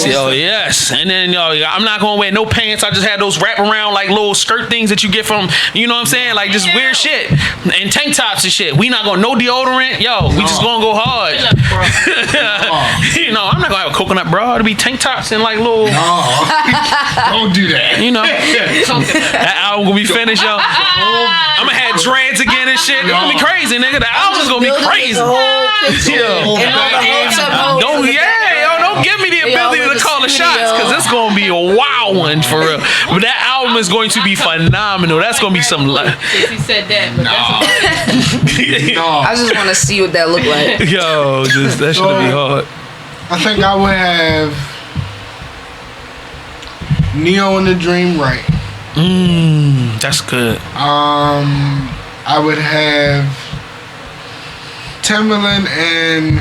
yes. And then I'm not gonna wear no pants. I just had those wrap around like little skirt things that you get from, you know what I'm saying, like just weird shit and tank tops and shit. We not gonna no deodorant, we just gonna go hard. You know, I'm not gonna have a coconut bra. It'll be tank tops and like little. Don't do that. You know, that album gonna be finished, yo. I'm gonna have dreads again and shit. It's gonna be crazy, nigga. The album's gonna be crazy. Don't give me the ability to call the shots because it's gonna be a wild one for real. But that album is going to be phenomenal. That's gonna be some. He said that, but I just want to see what that look like. Yo, that should be hard. I think I would have Neo and the Dream right. That's good. I would have Timbaland and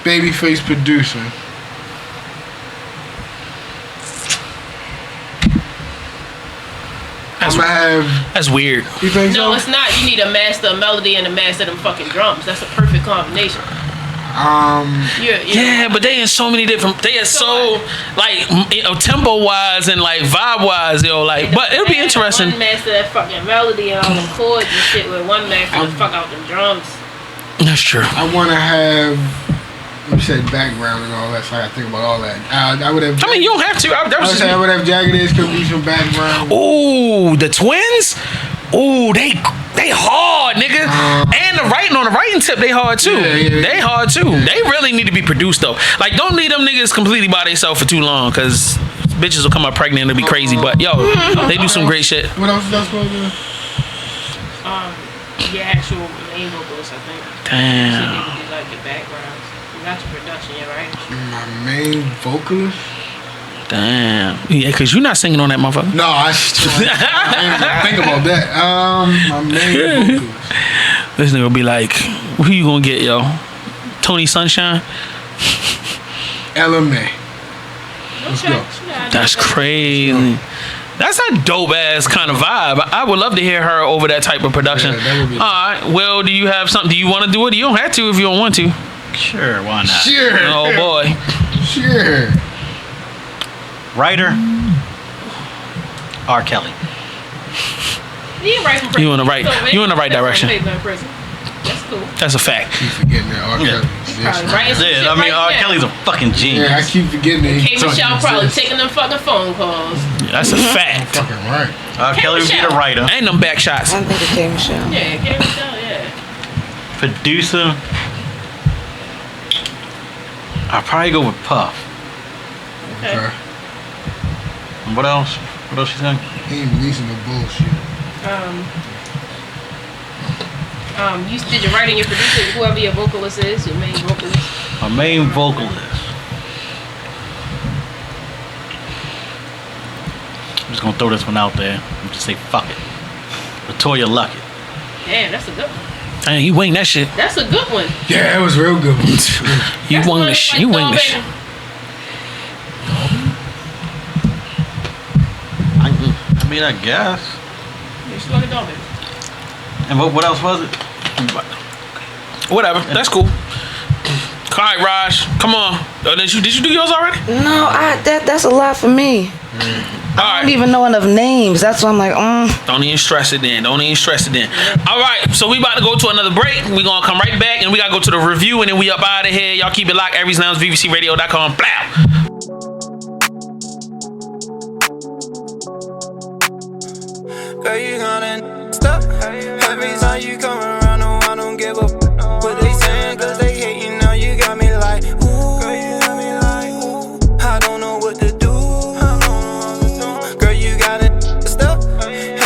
Babyface producing. That's weird. You think so? No, it's not. You need a master of melody and a master of them fucking drums. That's a perfect combination. Yeah, but they in so many different. They are so like tempo wise and like vibe wise, But it'll be interesting. One master that fucking melody and all them chords and shit, with one master to fuck out them drums. That's true. I want to have. You said background and all that, so I got to think about all that. I would have. I mean, you don't have to. I would have Jagged Edge could be some background. Ooh, the twins. Ooh, they. They hard, nigga. And the writing tip, they hard too. They hard too. They really need to be produced though. Like, don't leave them niggas completely by themselves for too long, cause bitches will come up pregnant and it'll be crazy. But yo, they do some great shit. What else is that supposed to do? Your actual main vocals, I think. Damn. So you can do like your backgrounds. You got your production, yeah, right? My main vocalist? Damn. Yeah, cause you're not singing on that motherfucker. No, I didn't even think about that. My main vocalist. This nigga be like, who you gonna get, yo? Tony Sunshine? LMA. Let's go. That's crazy. That's a dope ass kind of vibe. I would love to hear her over that type of production. Yeah, that would be. All right. Well, do you have something? Do you want to do it? You don't have to if you don't want to. Sure, why not? Sure. Oh boy. Sure. Writer, R. Kelly. You right from prison. You in the right. You in the right direction. That's cool. That's a fact. I keep forgetting that R. Kelly. Probably writing some shit Yeah, I mean, right R. now. Kelly's a fucking genius. Yeah, I keep forgetting that. K. Michelle probably taking them fucking phone calls. That's a fact. Fucking right. R. Kelly would be the writer. Ain't them back shots. I think it came Michelle. Yeah, K. Michelle, yeah. Producer, I'll probably go with Puff. Okay. And what else? What else you think? He ain't releasing no bullshit. You did your writing, your producer, whoever your vocalist is, your main vocalist. My main vocalist. I'm just gonna throw this one out there and just say fuck it. Latoya Luckett. Damn, that's a good one. Dang, you wing that shit. That's a good one. Yeah, it was real good. You That's wing one the of shit. like You wing Dog the shit. Baby. I mean, I guess. Yeah, she's like a dog baby. And what else was it? Whatever. That's cool. All right, Raj. Come on. Did you do yours already? No, that's a lot for me. All I right. don't even know enough names. That's why I'm like, Don't even stress it then. Don't even stress it then. All right, so we about to go to another break. We're going to come right back, and we got to go to the review, and then we up out of here. Y'all keep it locked. Aries Lounge, VVCRadio.com. Blow. Girl, you gonna stop. Every time you come around, no, I don't give a what they saying, cause they hating now. You got me like, ooh. Girl, you got me like, ooh. I don't know what to do. Girl, you gotta stop.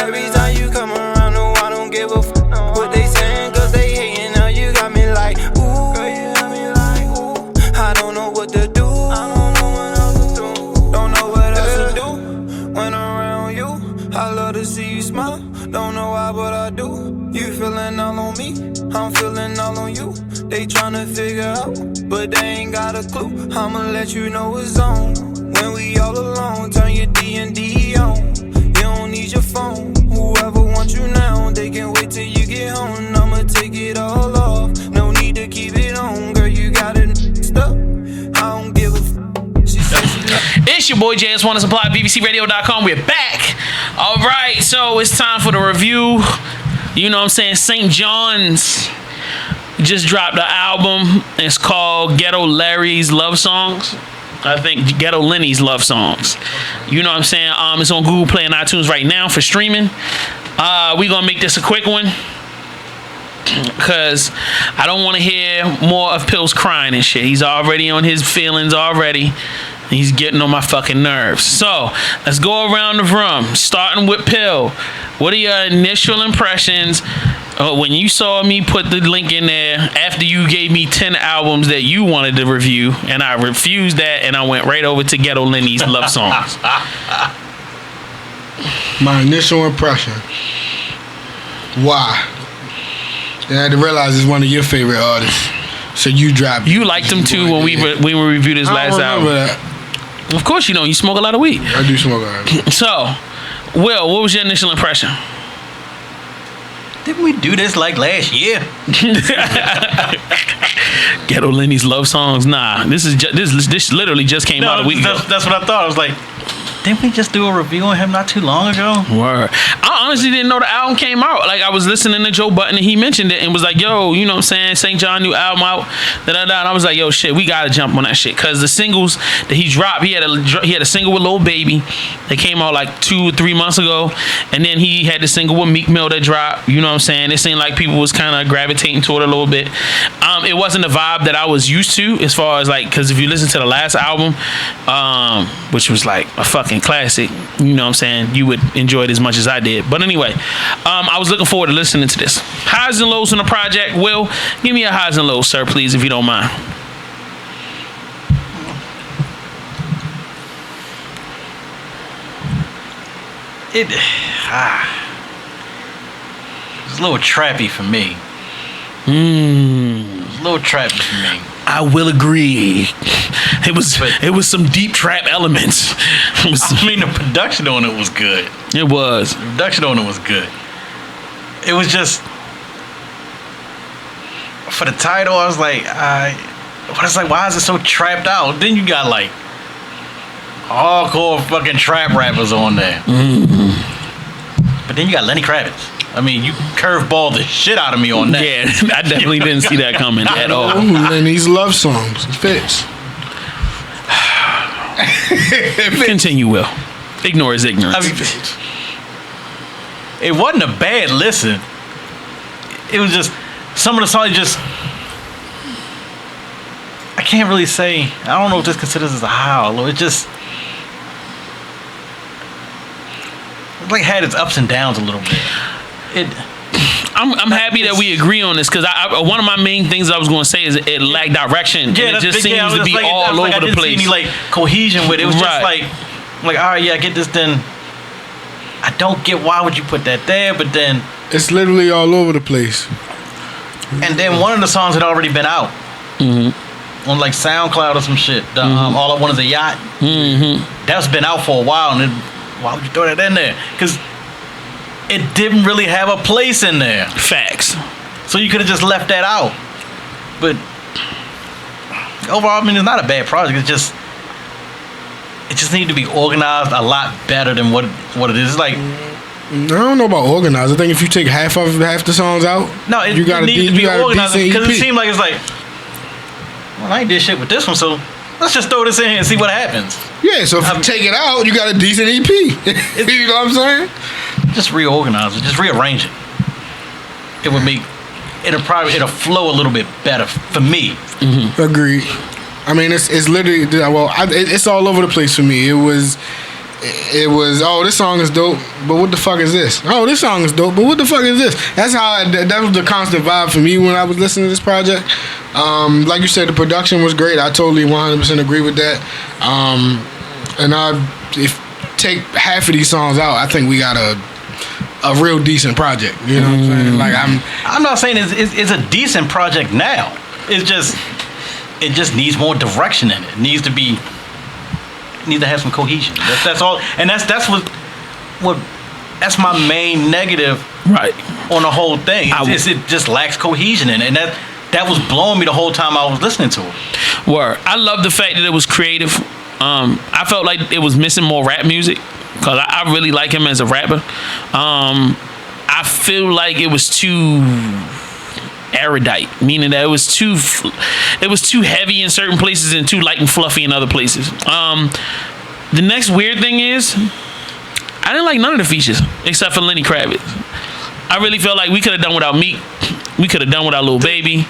Every time you come around, no, I don't give a what they saying, cause they hating now. You got me like, ooh. Girl, you got me like, ooh. I don't know what to do. Don't know what else to do when around you. I love to see you smile. Don't know why, but I do. You feeling all on me, I'm feeling all on you. They tryna figure out, but they ain't got a clue. I'ma let you know it's on. When we all alone, turn your D&D on. You don't need your phone. Whoever wants you now, they can wait till you get home. I'ma take it all off. No need to keep it on, girl. You got it stuck. I don't give a f. She said she It's your boy JS Wanna Supply, BBCRadio.com. We're back. All right, so it's time for the review. You know what I'm saying? St. John's just dropped an album. It's called Ghetto Larry's Love Songs. I think Ghetto Lenny's Love Songs. You know what I'm saying? It's on Google Play and iTunes right now for streaming. We're going to make this a quick one, because I don't want to hear more of Pills crying and shit. He's already on his feelings already. He's getting on my fucking nerves. So let's go around the room, starting with Pill. What are your initial impressions when you saw me put the link in there after you gave me 10 albums that you wanted to review, and I refused that, and I went right over to Ghetto Lenny's Love Songs? My initial impression. Why? Then I had to realize it's one of your favorite artists. So you dropped. You liked him too when we reviewed his last album. That. Of course you don't. You smoke a lot of weed. I do smoke a lot. So, Will, what was your initial impression? Didn't we do this like last year? Ghetto Lenny's Love Songs. Nah, this literally just came out a week ago. That's what I thought. I was like, Didn't we just do a review on him not too long ago? Word. I honestly didn't know the album came out. Like, I was listening to Joe Budden and he mentioned it and was like, yo, you know what I'm saying? St. John new album out. And I was like, yo, shit, we gotta jump on that shit. Cause the singles that he dropped, he had a single with Lil Baby that came out like 2 or 3 months ago. And then he had the single with Meek Mill that dropped. You know what I'm saying? It seemed like people was kind of gravitating toward it a little bit. It wasn't the vibe that I was used to as far as like, cause if you listen to the last album, which was like a fucking classic, you know what I'm saying, you would enjoy it as much as I did. But anyway, I was looking forward to listening to this. Highs and lows on the project. Will, give me a highs and lows, sir, please, if you don't mind. It's a little trappy for me. It's a little trappy for me. I will agree. It was some deep trap elements. I mean, the production on it was good. It was. The production on it was good. It was just, for the title, I was like, why is it so trapped out? Then you got like hardcore fucking trap rappers on there. Mm-hmm. But then you got Lenny Kravitz. I mean, you curveballed the shit out of me on that. Yeah, I definitely didn't see that coming at all. And these love songs, it fits. Continue, Will. Ignore his ignorance. I mean, it wasn't a bad listen. It was just, some of the songs just, I can't really say, I don't know if this considers as a high or low. It just, it like had its ups and downs a little bit. I'm happy that we agree on this because one of my main things I was going to say is it lacked direction. Yeah, and it just seems to be like, all over the place. I didn't see any like cohesion with it. It was just like all right, yeah, I get this. Then I don't get why would you put that there, but then it's literally all over the place. And then one of the songs had already been out on like SoundCloud or some shit. The, All I Want Is a Yacht. That's been out for a while, and why would you throw that in there? Because it didn't really have a place in there. Facts. So you could have just left that out. But overall, I mean, it's not a bad project. It just needed to be organized a lot better than what it is. It's like, I don't know about organized. I think if you take half the songs out, no, it needs to be organized because it seemed like it's like, well, I ain't did shit with this one, so let's just throw this in here and see what happens. Yeah, so if you take it out, you got a decent EP. You know what I'm saying? Just reorganize it, just rearrange it. It would make it'll flow a little bit better for me. Agreed. I mean, it's literally it's all over the place for me. It was oh, this song is dope, but what the fuck is this? Oh, this song is dope, but what the fuck is this? That's how that was the constant vibe for me when I was listening to this project. Like you said, the production was great. I totally 100% agree with that. And if take half of these songs out, I think we got a real decent project. You know what I'm saying? Like I'm not saying it's a decent project now. It just needs more direction in it. It needs to have some cohesion. That's all. And that's what that's my main negative on the whole thing. It just lacks cohesion in it. And that was blowing me the whole time I was listening to it. Word. I love the fact that it was creative. I felt like it was missing more rap music because I really like him as a rapper. I feel like it was too erudite, meaning that it was too heavy in certain places and too light and fluffy in other places. The next weird thing is I didn't like none of the features except for Lenny Kravitz. I really felt like we could have done without Meek. We could have done without Lil Baby.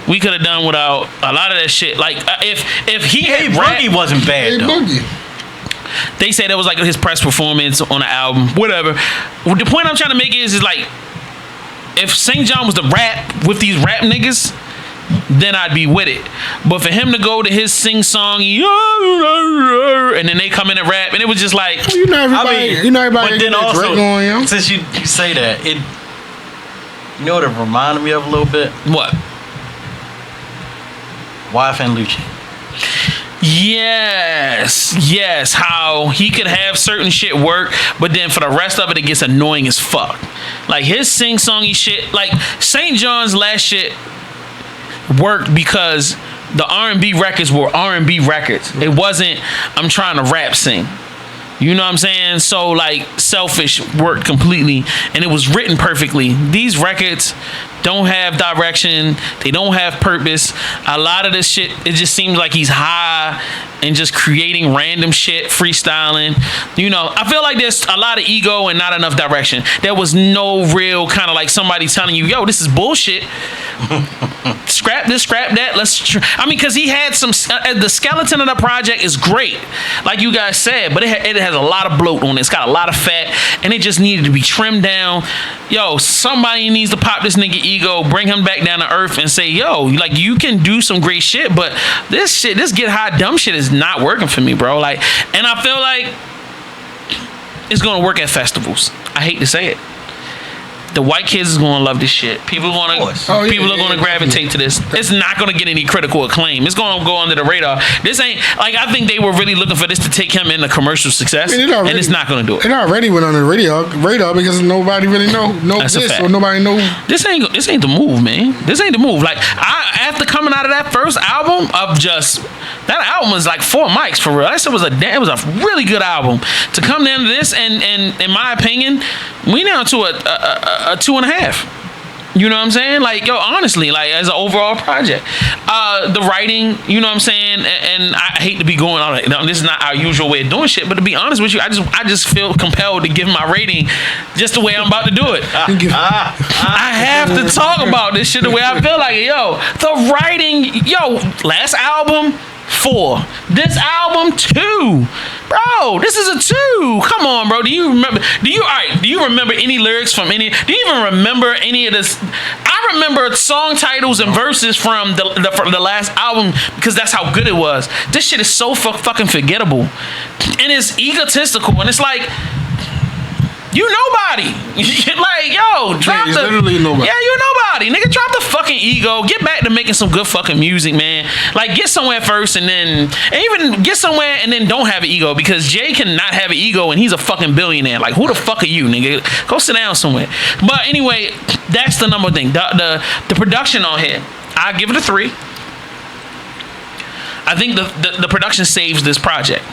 We could have done without a lot of that shit. Like if he had Boogie wasn't bad though. They say that was like his press performance on the album. Whatever. The point I'm trying to make is like if St. John was to rap with these rap niggas, then I'd be with it. But for him to go to his sing song, and then they come in and rap, and it was just like, you know everybody. But then also, going, since you say that, you know what it reminded me of a little bit? What? YF and Lucci. Yes. How he could have certain shit work, but then for the rest of it, it gets annoying as fuck. Like his sing-songy shit, like St. John's last shit worked because the R&B records were R&B records. It wasn't, I'm trying to rap sing. You know what I'm saying? So like Selfish worked completely and it was written perfectly. These records don't have direction. They don't have purpose. A lot of this shit, it just seems like he's high and just creating random shit, freestyling. You know, I feel like there's a lot of ego and not enough direction. There was no real kind of like somebody telling you, yo, this is bullshit. Scrap this, scrap that. I mean, because he had some, the skeleton of the project is great, like you guys said, but it has a lot of bloat on it. It's got a lot of fat and it just needed to be trimmed down. Yo, somebody needs to pop this nigga ego, bring him back down to earth and say, yo, like you can do some great shit, but this get high dumb shit is not working for me, bro. Like, and I feel like it's gonna work at festivals. I hate to say it. The white kids is gonna love this shit. People are gonna gravitate to this. It's not gonna get any critical acclaim. It's gonna go under the radar. This ain't like, I think they were really looking for this to take him into commercial success, and it's not gonna do it. It already went under the radar because nobody really know this, or nobody know. This ain't the move, man. This ain't the move. Like, after coming out of that first album of just that album was like 4 mics for real. That shit was a really good album. To come down to this, and in my opinion, we down to a 2.5. You know what I'm saying? Like, yo, honestly, like as an overall project, the writing, you know what I'm saying? And I hate to be going on. Like, this is not our usual way of doing shit, but to be honest with you, I just feel compelled to give my rating just the way I'm about to do it. I have to talk about this shit the way I feel like it. Yo, the writing, last album 4. This album 2. Bro, this is a 2. Come on, bro. Do you remember any lyrics from any? Do you even remember any of this? I remember song titles and verses from the last album because that's how good it was. This shit is so fucking forgettable. And it's egotistical. And it's like, you nobody. Like, yo, drop the literally nobody. Yeah, you nobody. Nigga, drop the fucking ego. Get back to making some good fucking music, man. Like, get somewhere first and even get somewhere and then don't have an ego, because Jay cannot have an ego and he's a fucking billionaire. Like, who the fuck are you, nigga? Go sit down somewhere. But anyway, that's the number thing. The production on here, I give it a 3. I think the production saves this project.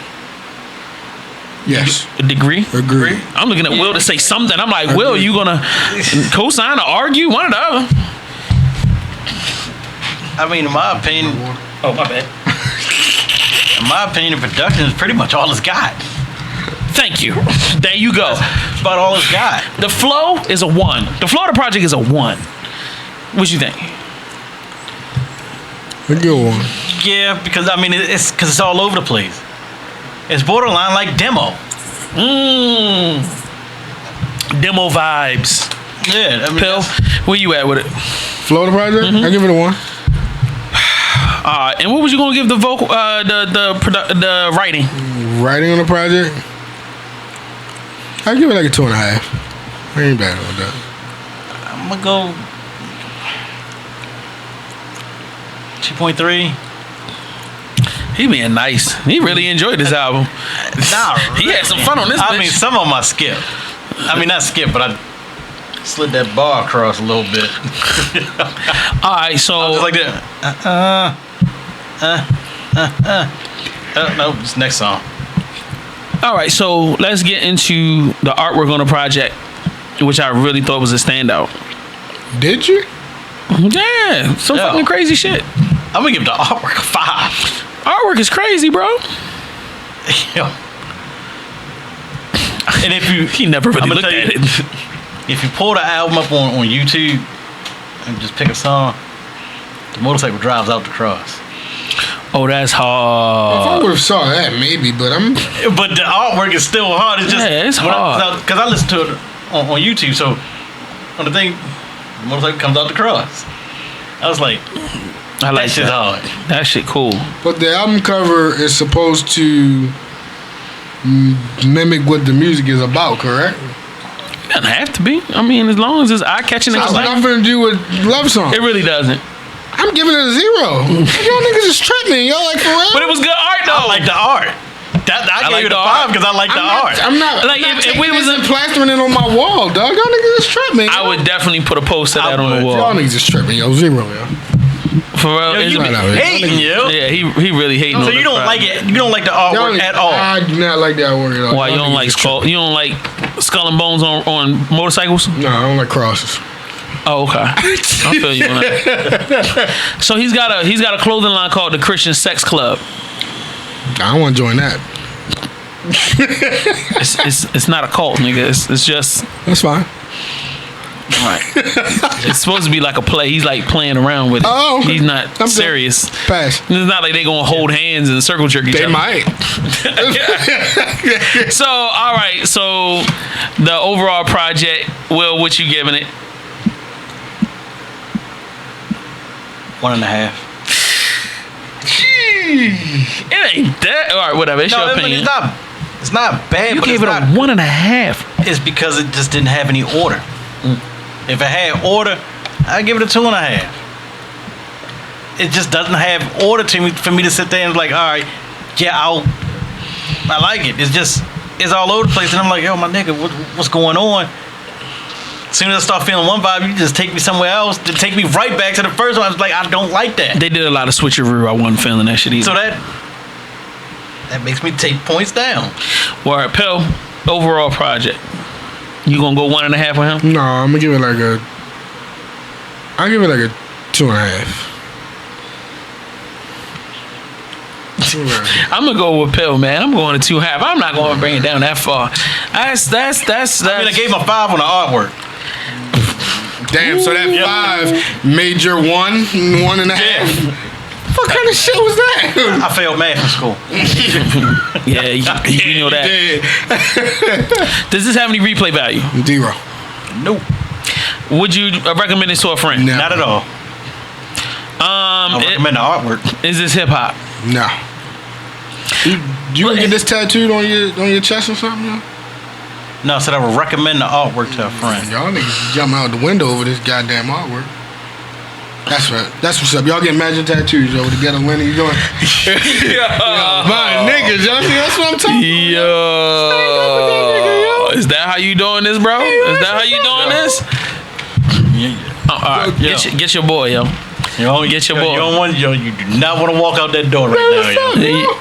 Yes. Agree? I'm looking at Will to say something. I'm like, Will, you gonna co-sign or argue? One or the other. I mean, in my opinion. Oh, my bad. In my opinion, production is pretty much all it's got. Thank you. There you go. That's about all it's got. The flow is a 1. The flow of the project is a 1. What you think? A good one. Yeah, because I mean, it's all over the place. It's borderline like demo. Demo vibes. Yeah, I mean, Pill, where you at with it? Flow the project? I give it a 1. And what was you gonna give the vocal, the writing? Writing on the project? I give it like a 2.5. I ain't bad on that. I'm gonna go 2.3. He being nice. He really enjoyed this album. Nah, he had some fun on this. I mean, some of them I skip. I mean, not skip, but I slid that bar across a little bit. All right, so I was like that. No, it's next song. All right, so let's get into the artwork on the project, which I really thought was a standout. Did you? Yeah, some fucking crazy shit. I'm gonna give the artwork a 5. Artwork is crazy, bro. Yo. And if you, he never really looked at it. If you pull the album up on YouTube and just pick a song, the motorcycle drives out the cross. Oh, that's hard. If I would have saw that, maybe, but But the artwork is still hard. It's just it's hard. Because I listen to it on YouTube, so on the thing, the motorcycle comes out the cross. I was like, I like that shit's hard. That shit cool. But the album cover is supposed to mimic what the music is about, correct? It doesn't have to be. I mean, as long as it's eye-catching. So it's nothing to do with love song. It really doesn't. I'm giving it a 0. Y'all niggas is tripping. Y'all like for real? But it was good art though. I like the art. I gave it a 5 because I like the art. I'm not like if we was plastering it on my wall, dog. Y'all niggas is tripping. I would definitely put a post of that on the wall. Y'all niggas is tripping, yo. 0, yo. For real. Yo, you be Right out here. hating, yo. Yeah, he really hating. So on you this don't like project. it? You don't like the artwork at all? I do not like that artwork at all. Why you don't like you don't like skull and bones on motorcycles? No, I don't like crosses. Oh, okay. I feel you on that. So he's got a clothing line called the Christian Sex Club. I don't want to join that. It's not a cult, nigga. It's just That's fine. right. It's supposed to be like a play. He's like playing around with it. Oh, okay. He's not I'm good. serious. Pass. It's not like they gonna hold hands and circle jerk each They other. might. So all right. So the overall project, Will, what you giving it? 1.5. It ain't that. All right, whatever. It's your opinion. It's not bad. You but gave it's it a not, 1.5. It's because it just didn't have any order. If it had order, I'd give it a 2.5. It just doesn't have order to me for me to sit there and like, all right, yeah, I like it. It's all over the place, and I'm like, yo, my nigga, what's going on? As soon as I start feeling one vibe, you just take me somewhere else to take me right back to the first one. I was like, I don't like that. They did a lot of switcheroo. I wasn't feeling that shit either. So that makes me take points down. Word, Pill, overall project. You gonna go 1.5 with him? No, I'm gonna give it like a. I'll give it like a 2.5. I'm gonna go with Pill, man. I'm going to 2.5. I'm not going to bring it down that far. That's. I mean, I gave him a 5 on the artwork. Damn, so that 5 made your 1.5. What kind of shit was that? I failed math in school. Yeah, you know that. Does this have any replay value? 0. Nope. Would you recommend this to a friend? No. Not at all. I recommend the artwork. Is this hip hop? No. You gonna get this tattooed on your chest or something? No? No, I said I would recommend the artwork to a friend. Y'all niggas jumping out the window over this goddamn artwork. That's right. That's what's up. Y'all get magic tattoos over the ghetto Lenny. You doing? Yo, my niggas, y'all see? That's what I'm talking about. Yo, is that how you doing this, bro? Is that how you doing this? All right, get your boy, yo. Get your boy. You do not want to walk out that door right now, yo.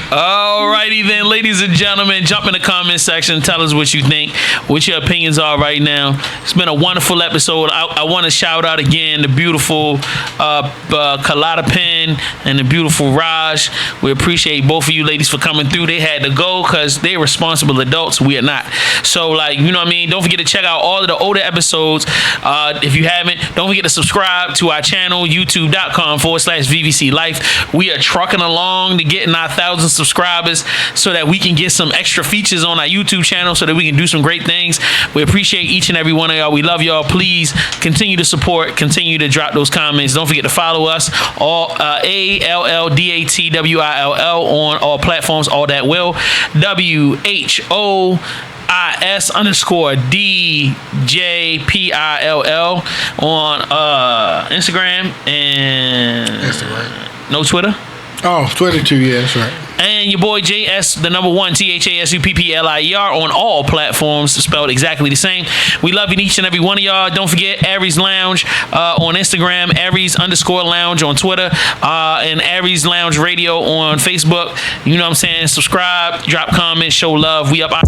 Alrighty then, ladies and gentlemen, jump in the comment section. Tell us what you think, what your opinions are right now. It's been a wonderful episode. I want to shout out again the beautiful Coladapen and the beautiful Raj. We appreciate both of you ladies for coming through. They had to go because they're responsible adults. We are not. So, like, you know what I mean? Don't forget to check out all of the older episodes. If you haven't, don't forget to subscribe to our channel, youtube.com/VVC Life. We are trucking along to getting our 1,000 subscribers so that we can get some extra features on our YouTube channel so that we can do some great things. We appreciate each and every one of y'all. We love y'all. Please continue to support, continue to drop those comments. Don't forget to follow us, all ALLDATWILL on all platforms, all that will. WHOIS_DJPILL on Instagram and no Twitter. Oh, Twitter too, yeah, that's right. And your boy JS, the number 1, THASUPPLIER on all platforms, spelled exactly the same. We love each and every one of y'all. Don't forget Aries Lounge on Instagram, Aries_Lounge on Twitter, and Aries Lounge Radio on Facebook. You know what I'm saying? Subscribe, drop comments, show love. We up.